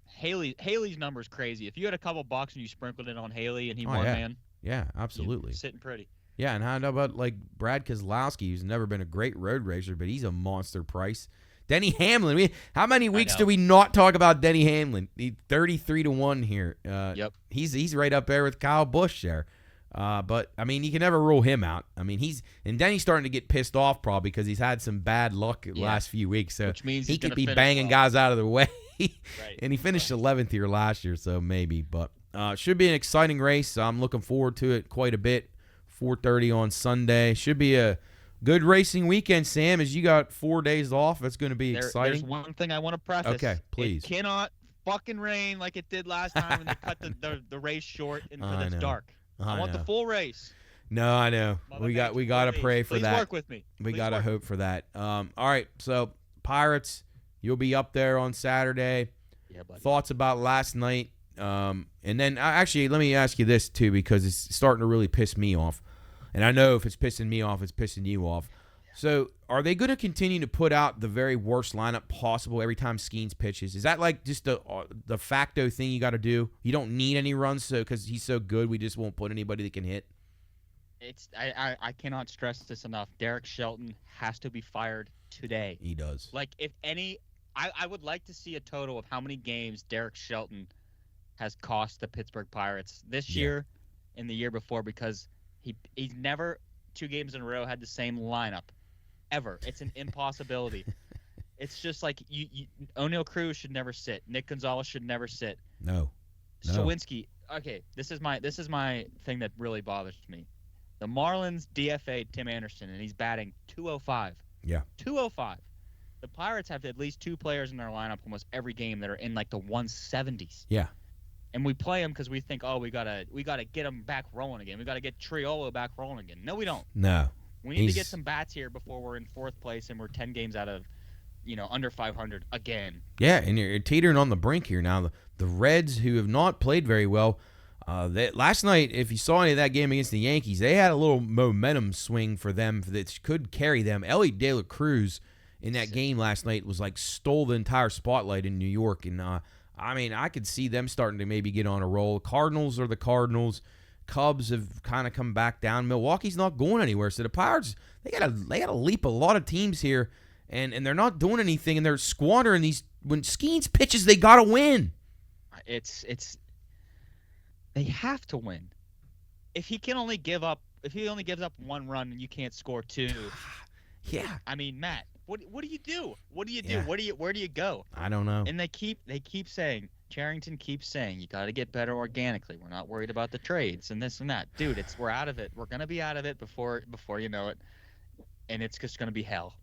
Haley's number's crazy. If you had a couple bucks and you sprinkled it on Haley and he won, man. Yeah, absolutely. Sitting pretty. Yeah, and how about like Brad Keselowski, who's never been a great road racer, but he's a monster price. Denny Hamlin. How many weeks do we not talk about Denny Hamlin? He's 33-1 here. Yep. He's right up there with Kyle Busch there. But I mean, you can never rule him out. I mean, Denny's starting to get pissed off probably because he's had some bad luck the last few weeks. So which means he could be banging guys out of the way. Right. And he finished 11th here last year, so maybe. But should be an exciting race. I'm looking forward to it quite a bit. 4:30 on Sunday. Should be a good racing weekend, Sam, as you got 4 days off. That's going to be exciting. There's one thing I want to preface. Okay, please. It cannot fucking rain like it did last time when they cut the race short and it's dark. I want the full race. No, I know. We got to pray for that. Please work with me. We got to hope for that. All right, so Pirates, you'll be up there on Saturday. Yeah, buddy. Thoughts about last night? And then actually, let me ask you this too, because it's starting to really piss me off. And I know if it's pissing me off, it's pissing you off. So are they going to continue to put out the very worst lineup possible every time Skeens pitches? Is that like just the facto thing you got to do? You don't need any runs because he's so good, we just won't put anybody that can hit? I cannot stress this enough. Derek Shelton has to be fired today. He does. Like, if any, I would like to see a total of how many games Derek Shelton has cost the Pittsburgh Pirates this year and the year before, because he's never 2 games in a row had the same lineup ever. It's an impossibility. It's just like O'Neal Cruz should never sit. Nick Gonzalez should never sit. No. Sawinski. Okay, this is my thing that really bothers me. The Marlins DFA'd Tim Anderson, and he's batting .205. Yeah. .205. The Pirates have at least 2 players in their lineup almost every game that are in like the 170s. Yeah. And we play them because we think, we gotta get them back rolling again. We gotta get Triolo back rolling again. No, we don't. No. We need to get some bats here before we're in 4th place and we're 10 games out of, under 500 again. Yeah, and you're teetering on the brink here now. The Reds, who have not played very well, last night, if you saw any of that game against the Yankees, they had a little momentum swing for them that could carry them. Ellie De La Cruz in that game last night was like stole the entire spotlight in New York, and I mean, I could see them starting to maybe get on a roll. Cardinals are the Cardinals. Cubs have kind of come back down. Milwaukee's not going anywhere. So the Pirates, they gotta leap a lot of teams here, and they're not doing anything, and they're squandering these. When Skeens pitches, they gotta win. It's they have to win. If he only gives up 1 run and you can't score 2. Yeah. I mean, Matt, what do you do? What do you do? Yeah. Where do you go? I don't know. And they keep saying, Charrington keeps saying, you got to get better organically. We're not worried about the trades and this and that. Dude, we're out of it. We're gonna be out of it before you know it, and it's just gonna be hell.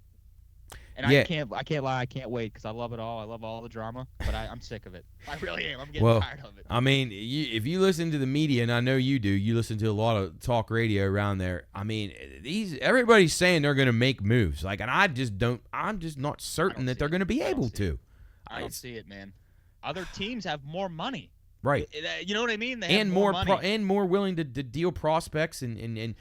And I can't lie, I can't wait because I love it all. I love all the drama, but I'm sick of it. I really am. I'm getting tired of it. I mean, if you listen to the media, and I know you do, you listen to a lot of talk radio around there. I mean, everybody's saying they're going to make moves. Like, and I'm just not certain that they're going to be able to. I don't see it, man. Other teams have more money. Right. You know what I mean? They have more money. And more willing to deal prospects and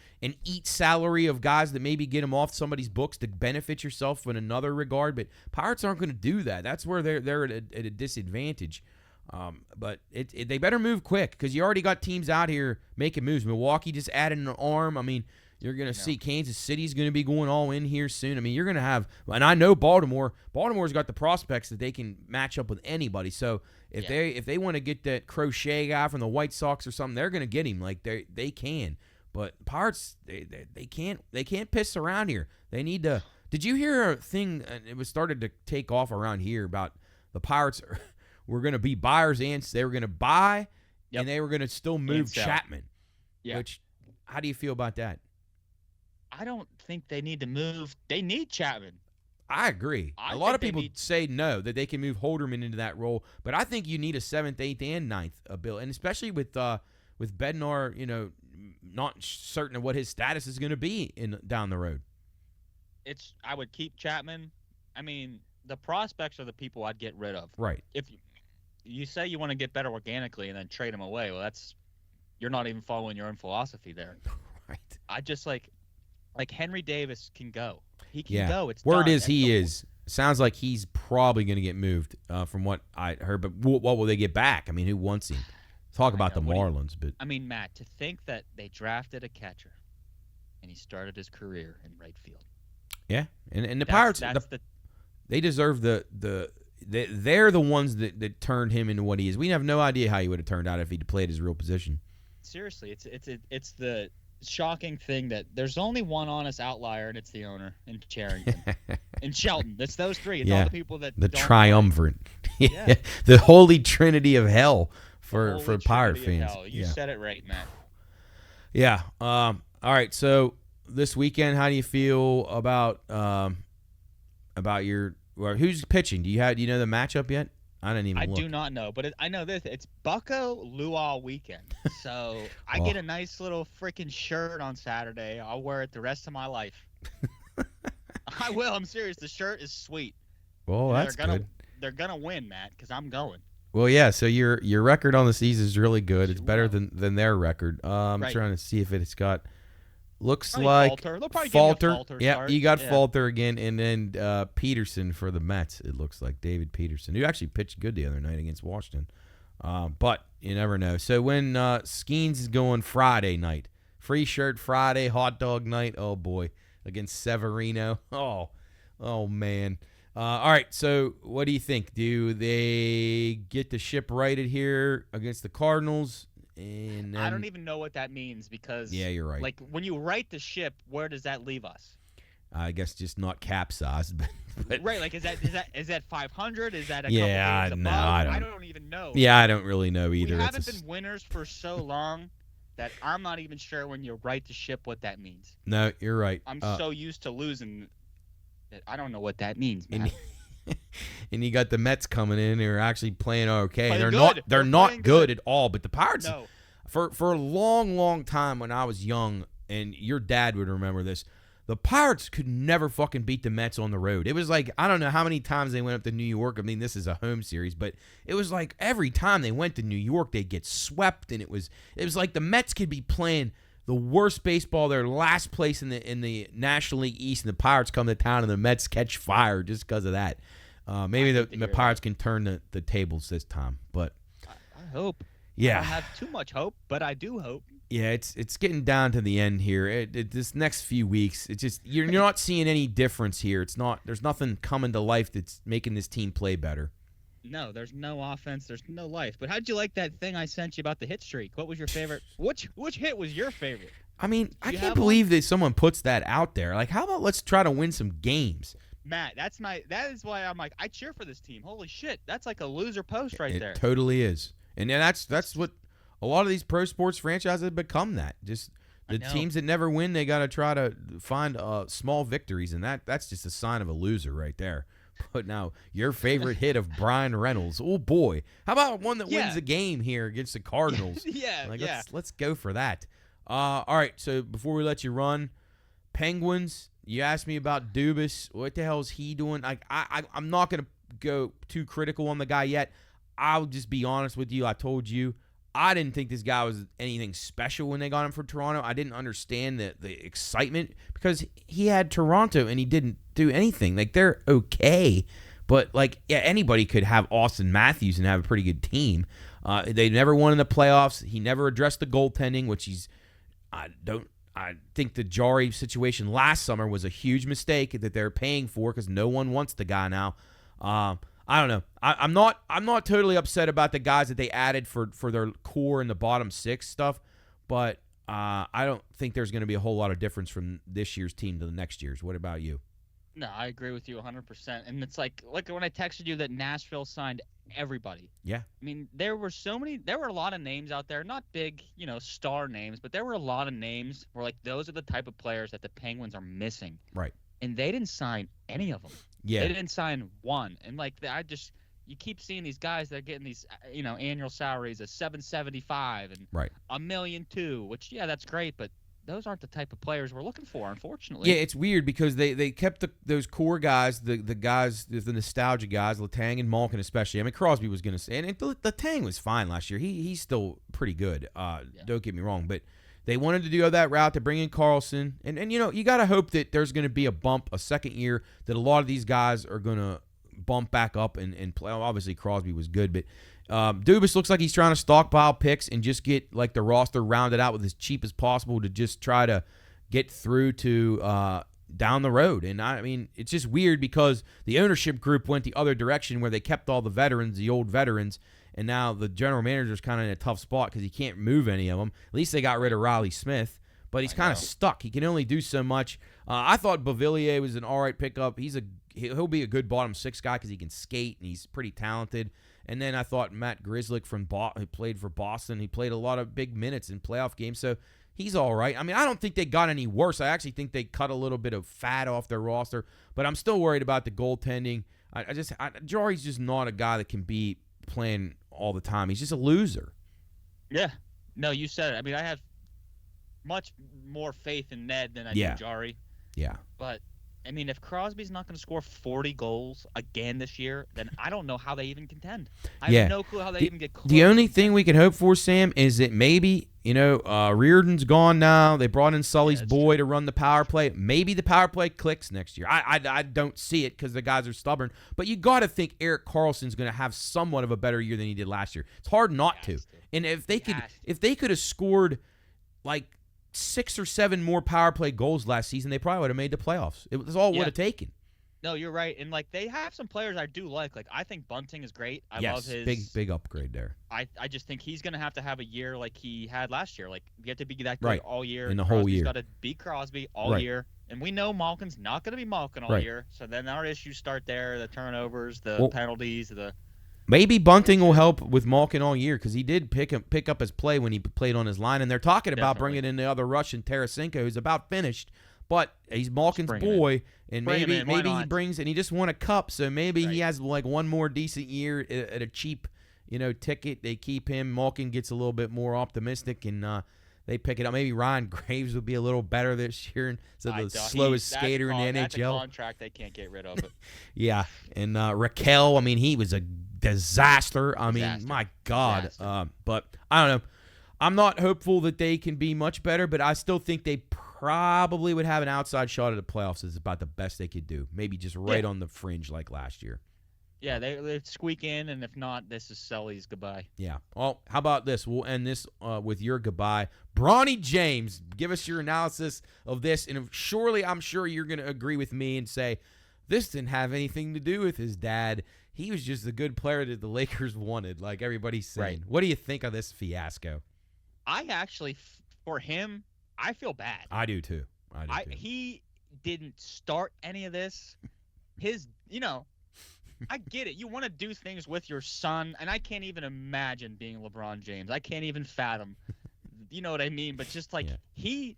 eat salary of guys that maybe get them off somebody's books to benefit yourself in another regard. But Pirates aren't going to do that. That's where they're at a disadvantage. But they better move quick because you already got teams out here making moves. Milwaukee just added an arm. I mean, You're going to see Kansas City's going to be going all in here soon. I mean, you're going to have – and I know Baltimore's got the prospects that they can match up with anybody. So if they want to get that Crochet guy from the White Sox or something, they're going to get him. Like, they can. But Pirates, they can't piss around here. They need to – did you hear a thing – it was started to take off around here about the Pirates were going to be buyers and they were going to buy and they were going to still move Chapman. Yeah. Which, how do you feel about that? I don't think they need to move. They need Chapman. I agree. A lot of people say no, that they can move Holderman into that role, but I think you need a 7th, 8th, and 9th ability, and especially with Bednar, not certain of what his status is going to be down the road. I would keep Chapman. I mean, the prospects are the people I'd get rid of. Right. If you say you want to get better organically and then trade him away, well, you're not even following your own philosophy there. Right. I just like Henry Davis can go. He can go. It's word done. is he is. Sounds like he's probably going to get moved from what I heard. But what will they get back? I mean, who wants him? Talk about the Marlins. But I mean, Matt, to think that they drafted a catcher and he started his career in right field. Yeah, and the Pirates, they deserve they're the ones that turned him into what he is. We have no idea how he would have turned out if he'd played his real position. Seriously, it's the shocking thing that there's only one honest outlier, and it's the owner in Charrington and Shelton. It's those three. It's all the people that the triumvirate, the holy trinity of hell for Pirate fans. You said it right, Matt. Yeah. All right. So this weekend, how do you feel about your who's pitching? Do you know the matchup yet? I didn't even look. I do not know, but I know this. It's Bucco Luau weekend. So I get a nice little freaking shirt on Saturday. I'll wear it the rest of my life. I will. I'm serious. The shirt is sweet. Well, that's good. They're going to win, Matt, because I'm going. Well, yeah, so your record on the season is really good. It's better than their record. I'm trying to see if it's got – looks probably like Falter. They'll probably Falter. Falter Yeah, start. you got Falter again, and then Peterson for the Mets. It looks like David Peterson, who actually pitched good the other night against Washington. But you never know. So when Skeens is going Friday night, free shirt Friday, hot dog night. Oh boy, against Severino. Oh man. All right. So what do you think? Do they get the ship righted here against the Cardinals? And then, I don't even know what that means because you're right. Like when you right the ship, where does that leave us? I guess just not capsized, but right. Like is that 500? Is that a couple games no, above? I don't even know. Yeah, I don't really know either. We haven't been winners for so long that I'm not even sure when you right the ship what that means. No, you're right. I'm so used to losing that I don't know what that means, man. And you got the Mets coming in who are actually playing okay. They're not good at all. But the Pirates, for a long time when I was young, and your dad would remember this, the Pirates could never fucking beat the Mets on the road. It was like, I don't know how many times they went up to New York. I mean, this is a home series, but it was like every time they went to New York, they'd get swept, and it was like the Mets could be playing the worst baseball. They're last place in the National League East, and the Pirates come to town, and the Mets catch fire just because of that. Maybe the Pirates can turn the tables this time, but I hope. Yeah, I don't have too much hope, but I do hope. Yeah, it's getting down to the end here. This next few weeks, it's just you're not seeing any difference here. There's nothing coming to life that's making this team play better. No, there's no offense. There's no life. But how'd you like that thing I sent you about the hit streak? What was your favorite? Which hit was your favorite? I mean, I can't believe that someone puts that out there. Like, how about let's try to win some games? Matt, that is why I'm like, I cheer for this team. Holy shit, that's like a loser post right there. It totally is. And that's what a lot of these pro sports franchises have become. That just the teams that never win, they got to try to find small victories, and that's just a sign of a loser right there. But now your favorite hit of Brian Reynolds, oh boy, how about one that wins a game here against the Cardinals? Let's go for that. All right, so before we let you run, Penguins. You asked me about Dubas. What the hell is he doing? I'm not going to go too critical on the guy yet. I'll just be honest with you. I told you I didn't think this guy was anything special when they got him from Toronto. I didn't understand the excitement because he had Toronto and he didn't do anything. Like, they're okay. But, anybody could have Austin Matthews and have a pretty good team. They never won in the playoffs. He never addressed the goaltending, which I I think the Jari situation last summer was a huge mistake that they're paying for because no one wants the guy now. I don't know. I'm not totally upset about the guys that they added for their core and the bottom six stuff, but I don't think there's going to be a whole lot of difference from this year's team to the next year's. What about you? No, I agree with you 100%. And it's like when I texted you that Nashville signed everybody. Yeah. I mean, there were a lot of names out there, not big, star names, but there were a lot of names where like those are the type of players that the Penguins are missing. Right. And they didn't sign any of them. Yeah. They didn't sign one. And like you keep seeing these guys that are getting these annual salaries of $775 and right. $1.2 million, which that's great, but those aren't the type of players we're looking for, unfortunately. Yeah, it's weird because they kept those core guys, the guys, the nostalgia guys, Letang and Malkin especially. I mean, Crosby was going to say, and Letang was fine last year. He's still pretty good. Don't get me wrong, but they wanted to do that route to bring in Carlson, and you got to hope that there's going to be a bump, a second year, that a lot of these guys are going to bump back up and play. Obviously, Crosby was good, but Dubas looks like he's trying to stockpile picks and just get like the roster rounded out with as cheap as possible to just try to get through to down the road. And I mean, it's just weird because the ownership group went the other direction where they kept all the veterans, the old veterans, and now the general manager's kind of in a tough spot because he can't move any of them. At least they got rid of Riley Smith, but he's kind of stuck. He can only do so much. I thought Beauvillier was an all right pickup. He'll be a good bottom six guy because he can skate and he's pretty talented. And then I thought Matt Grzelcyk who played for Boston. He played a lot of big minutes in playoff games, so he's all right. I mean, I don't think they got any worse. I actually think they cut a little bit of fat off their roster, but I'm still worried about the goaltending. Jari's just not a guy that can be playing all the time. He's just a loser. Yeah. No, you said it. I mean, I have much more faith in Ned than I do Jari. Yeah. But I mean, if Crosby's not going to score 40 goals again this year, then I don't know how they even contend. I have no clue how they even get close. The only thing we can hope for, Sam, is that maybe, Reardon's gone now. They brought in Sully's boy to run the power play. Maybe the power play clicks next year. I don't see it because the guys are stubborn. But you got to think Erik Karlsson's going to have somewhat of a better year than he did last year. It's hard not to. And if they could have scored like 6 or 7 more power play goals last season, they probably would have made the playoffs. It was all it would have taken. No, you're right. And like they have some players I do like. Like I think Bunting is great. I love his big upgrade there. I just think he's gonna have to have a year like he had last year. Like you have to be that good all year. In the whole year. He's got to beat Crosby all year. And we know Malkin's not gonna be Malkin all year. So then our issues start there: the turnovers, the penalties, Maybe Bunting will help with Malkin all year because he did pick up his play when he played on his line, and they're talking about bringing in the other Russian, Tarasenko, who's about finished, but he's Malkin's boy, and maybe he brings, and he just won a cup, so maybe he has like one more decent year at a cheap, ticket. They keep him. Malkin gets a little bit more optimistic, and they pick it up. Maybe Ryan Graves would be a little better this year instead of the slowest skater in the NHL. That's a contract they can't get rid of. Yeah, and Raquel, I mean, he was a disaster. I mean, my God. But I don't know. I'm not hopeful that they can be much better, but I still think they probably would have an outside shot at the playoffs. Is about the best they could do. Maybe just right on the fringe like last year. Yeah, they squeak in, and if not, this is Sully's goodbye. Yeah. Well, how about this? We'll end this with your goodbye. Bronny James, give us your analysis of this, and I'm sure you're going to agree with me and say, this didn't have anything to do with his dad. He was just a good player that the Lakers wanted, like everybody's saying. Right. What do you think of this fiasco? I actually, for him, I feel bad. I do too. He didn't start any of this. I get it. You want to do things with your son, and I can't even imagine being LeBron James. I can't even fathom. You know what I mean? But just like he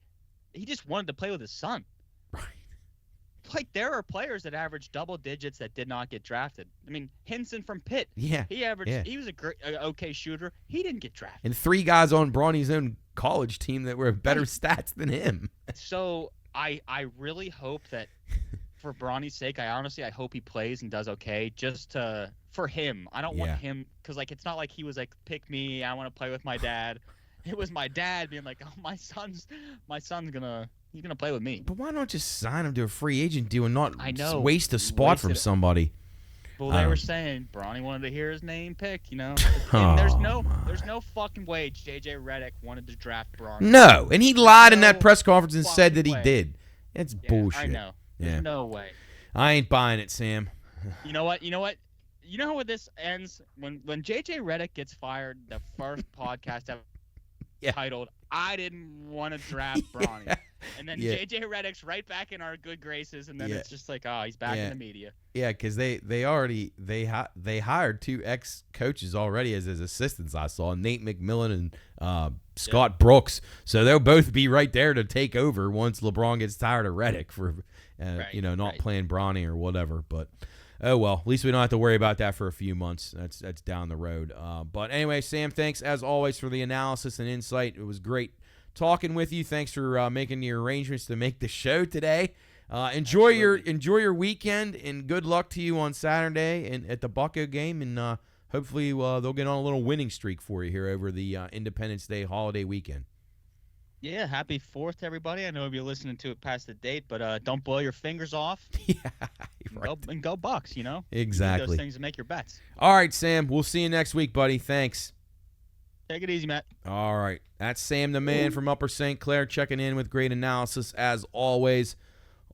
just wanted to play with his son. Right. Like there are players that average double digits that did not get drafted. I mean, Henson from Pitt. Yeah. He averaged. Yeah. He was okay shooter. He didn't get drafted. And 3 guys on Bronny's own college team that were better stats than him. So I really hope that for Bronny's sake, I hope he plays and does okay. Just for him. I don't want him because like it's not like he was like pick me. I want to play with my dad. It was my dad being like, oh my son's gonna. He's going to play with me. But why not just sign him to a free agent deal and not waste a spot from somebody? Well, they were saying Bronny wanted to hear his name picked, And Oh, there's no fucking way JJ Redick wanted to draft Bronny. No, and he lied in no that press conference and said that he way. did. It's bullshit. I know. There's no way. I ain't buying it, Sam. You know what? You know how this ends? When JJ Redick gets fired, the first podcast ever titled, I didn't want to draft Bronny. Yeah. And then JJ Redick's right back in our good graces, and then it's just like, oh, he's back in the media. Yeah, because they hired 2 ex-coaches already as his assistants. I saw Nate McMillan and Scott Brooks, so they'll both be right there to take over once LeBron gets tired of Redick for not playing Bronny or whatever. But oh well, at least we don't have to worry about that for a few months. That's down the road. But anyway, Sam, thanks as always for the analysis and insight. It was great talking with you. Thanks for making the arrangements to make the show today. Enjoy your weekend, and good luck to you on Saturday and at the Bucco game. And hopefully they'll get on a little winning streak for you here over the Independence Day holiday weekend. Yeah, happy 4th to everybody. I know you'll be listening to it past the date, but don't blow your fingers off. Yeah, right. And go Bucks, Exactly. You need those things to make your bets. All right, Sam. We'll see you next week, buddy. Thanks. Take it easy, Matt. All right. That's Sam the Man from Upper St. Clair checking in with great analysis, as always,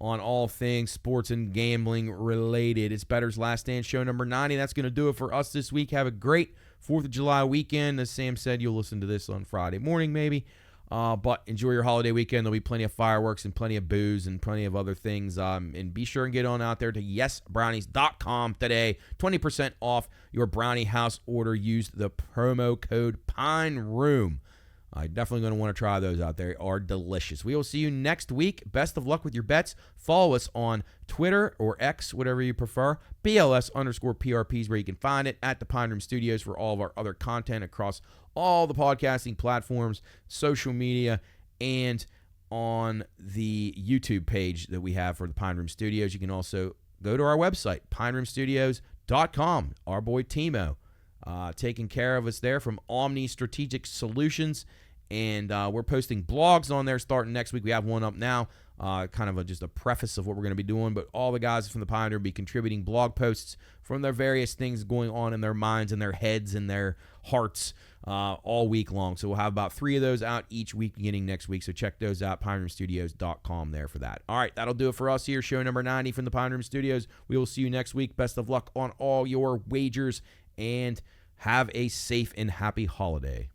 on all things sports and gambling related. It's Bettor's Last Stand show number 90. That's going to do it for us this week. Have a great 4th of July weekend. As Sam said, you'll listen to this on Friday morning maybe. But enjoy your holiday weekend. There'll be plenty of fireworks and plenty of booze and plenty of other things. And be sure and get on out there to yesbrownies.com today. 20% off your brownie house order. Use the promo code PINEROOM. I'm definitely going to want to try those out there. They are delicious. We will see you next week. Best of luck with your bets. Follow us on Twitter or X, whatever you prefer. BLS_PRP is where you can find it. At the Pine Room Studios for all of our other content across all the podcasting platforms, social media, and on the YouTube page that we have for the Pine Room Studios. You can also go to our website, pineroomstudios.com. Our boy Timo taking care of us there from Omni Strategic Solutions. And we're posting blogs on there starting next week. We have one up now, kind of just a preface of what we're going to be doing. But all the guys from the Pioneer will be contributing blog posts from their various things going on in their minds and their heads and their hearts all week long. So we'll have about 3 of those out each week beginning next week. So check those out, pineroomstudios.com there for that. All right, that'll do it for us here. Show number 90 from the Pine Room Studios. We will see you next week. Best of luck on all your wagers, and have a safe and happy holiday.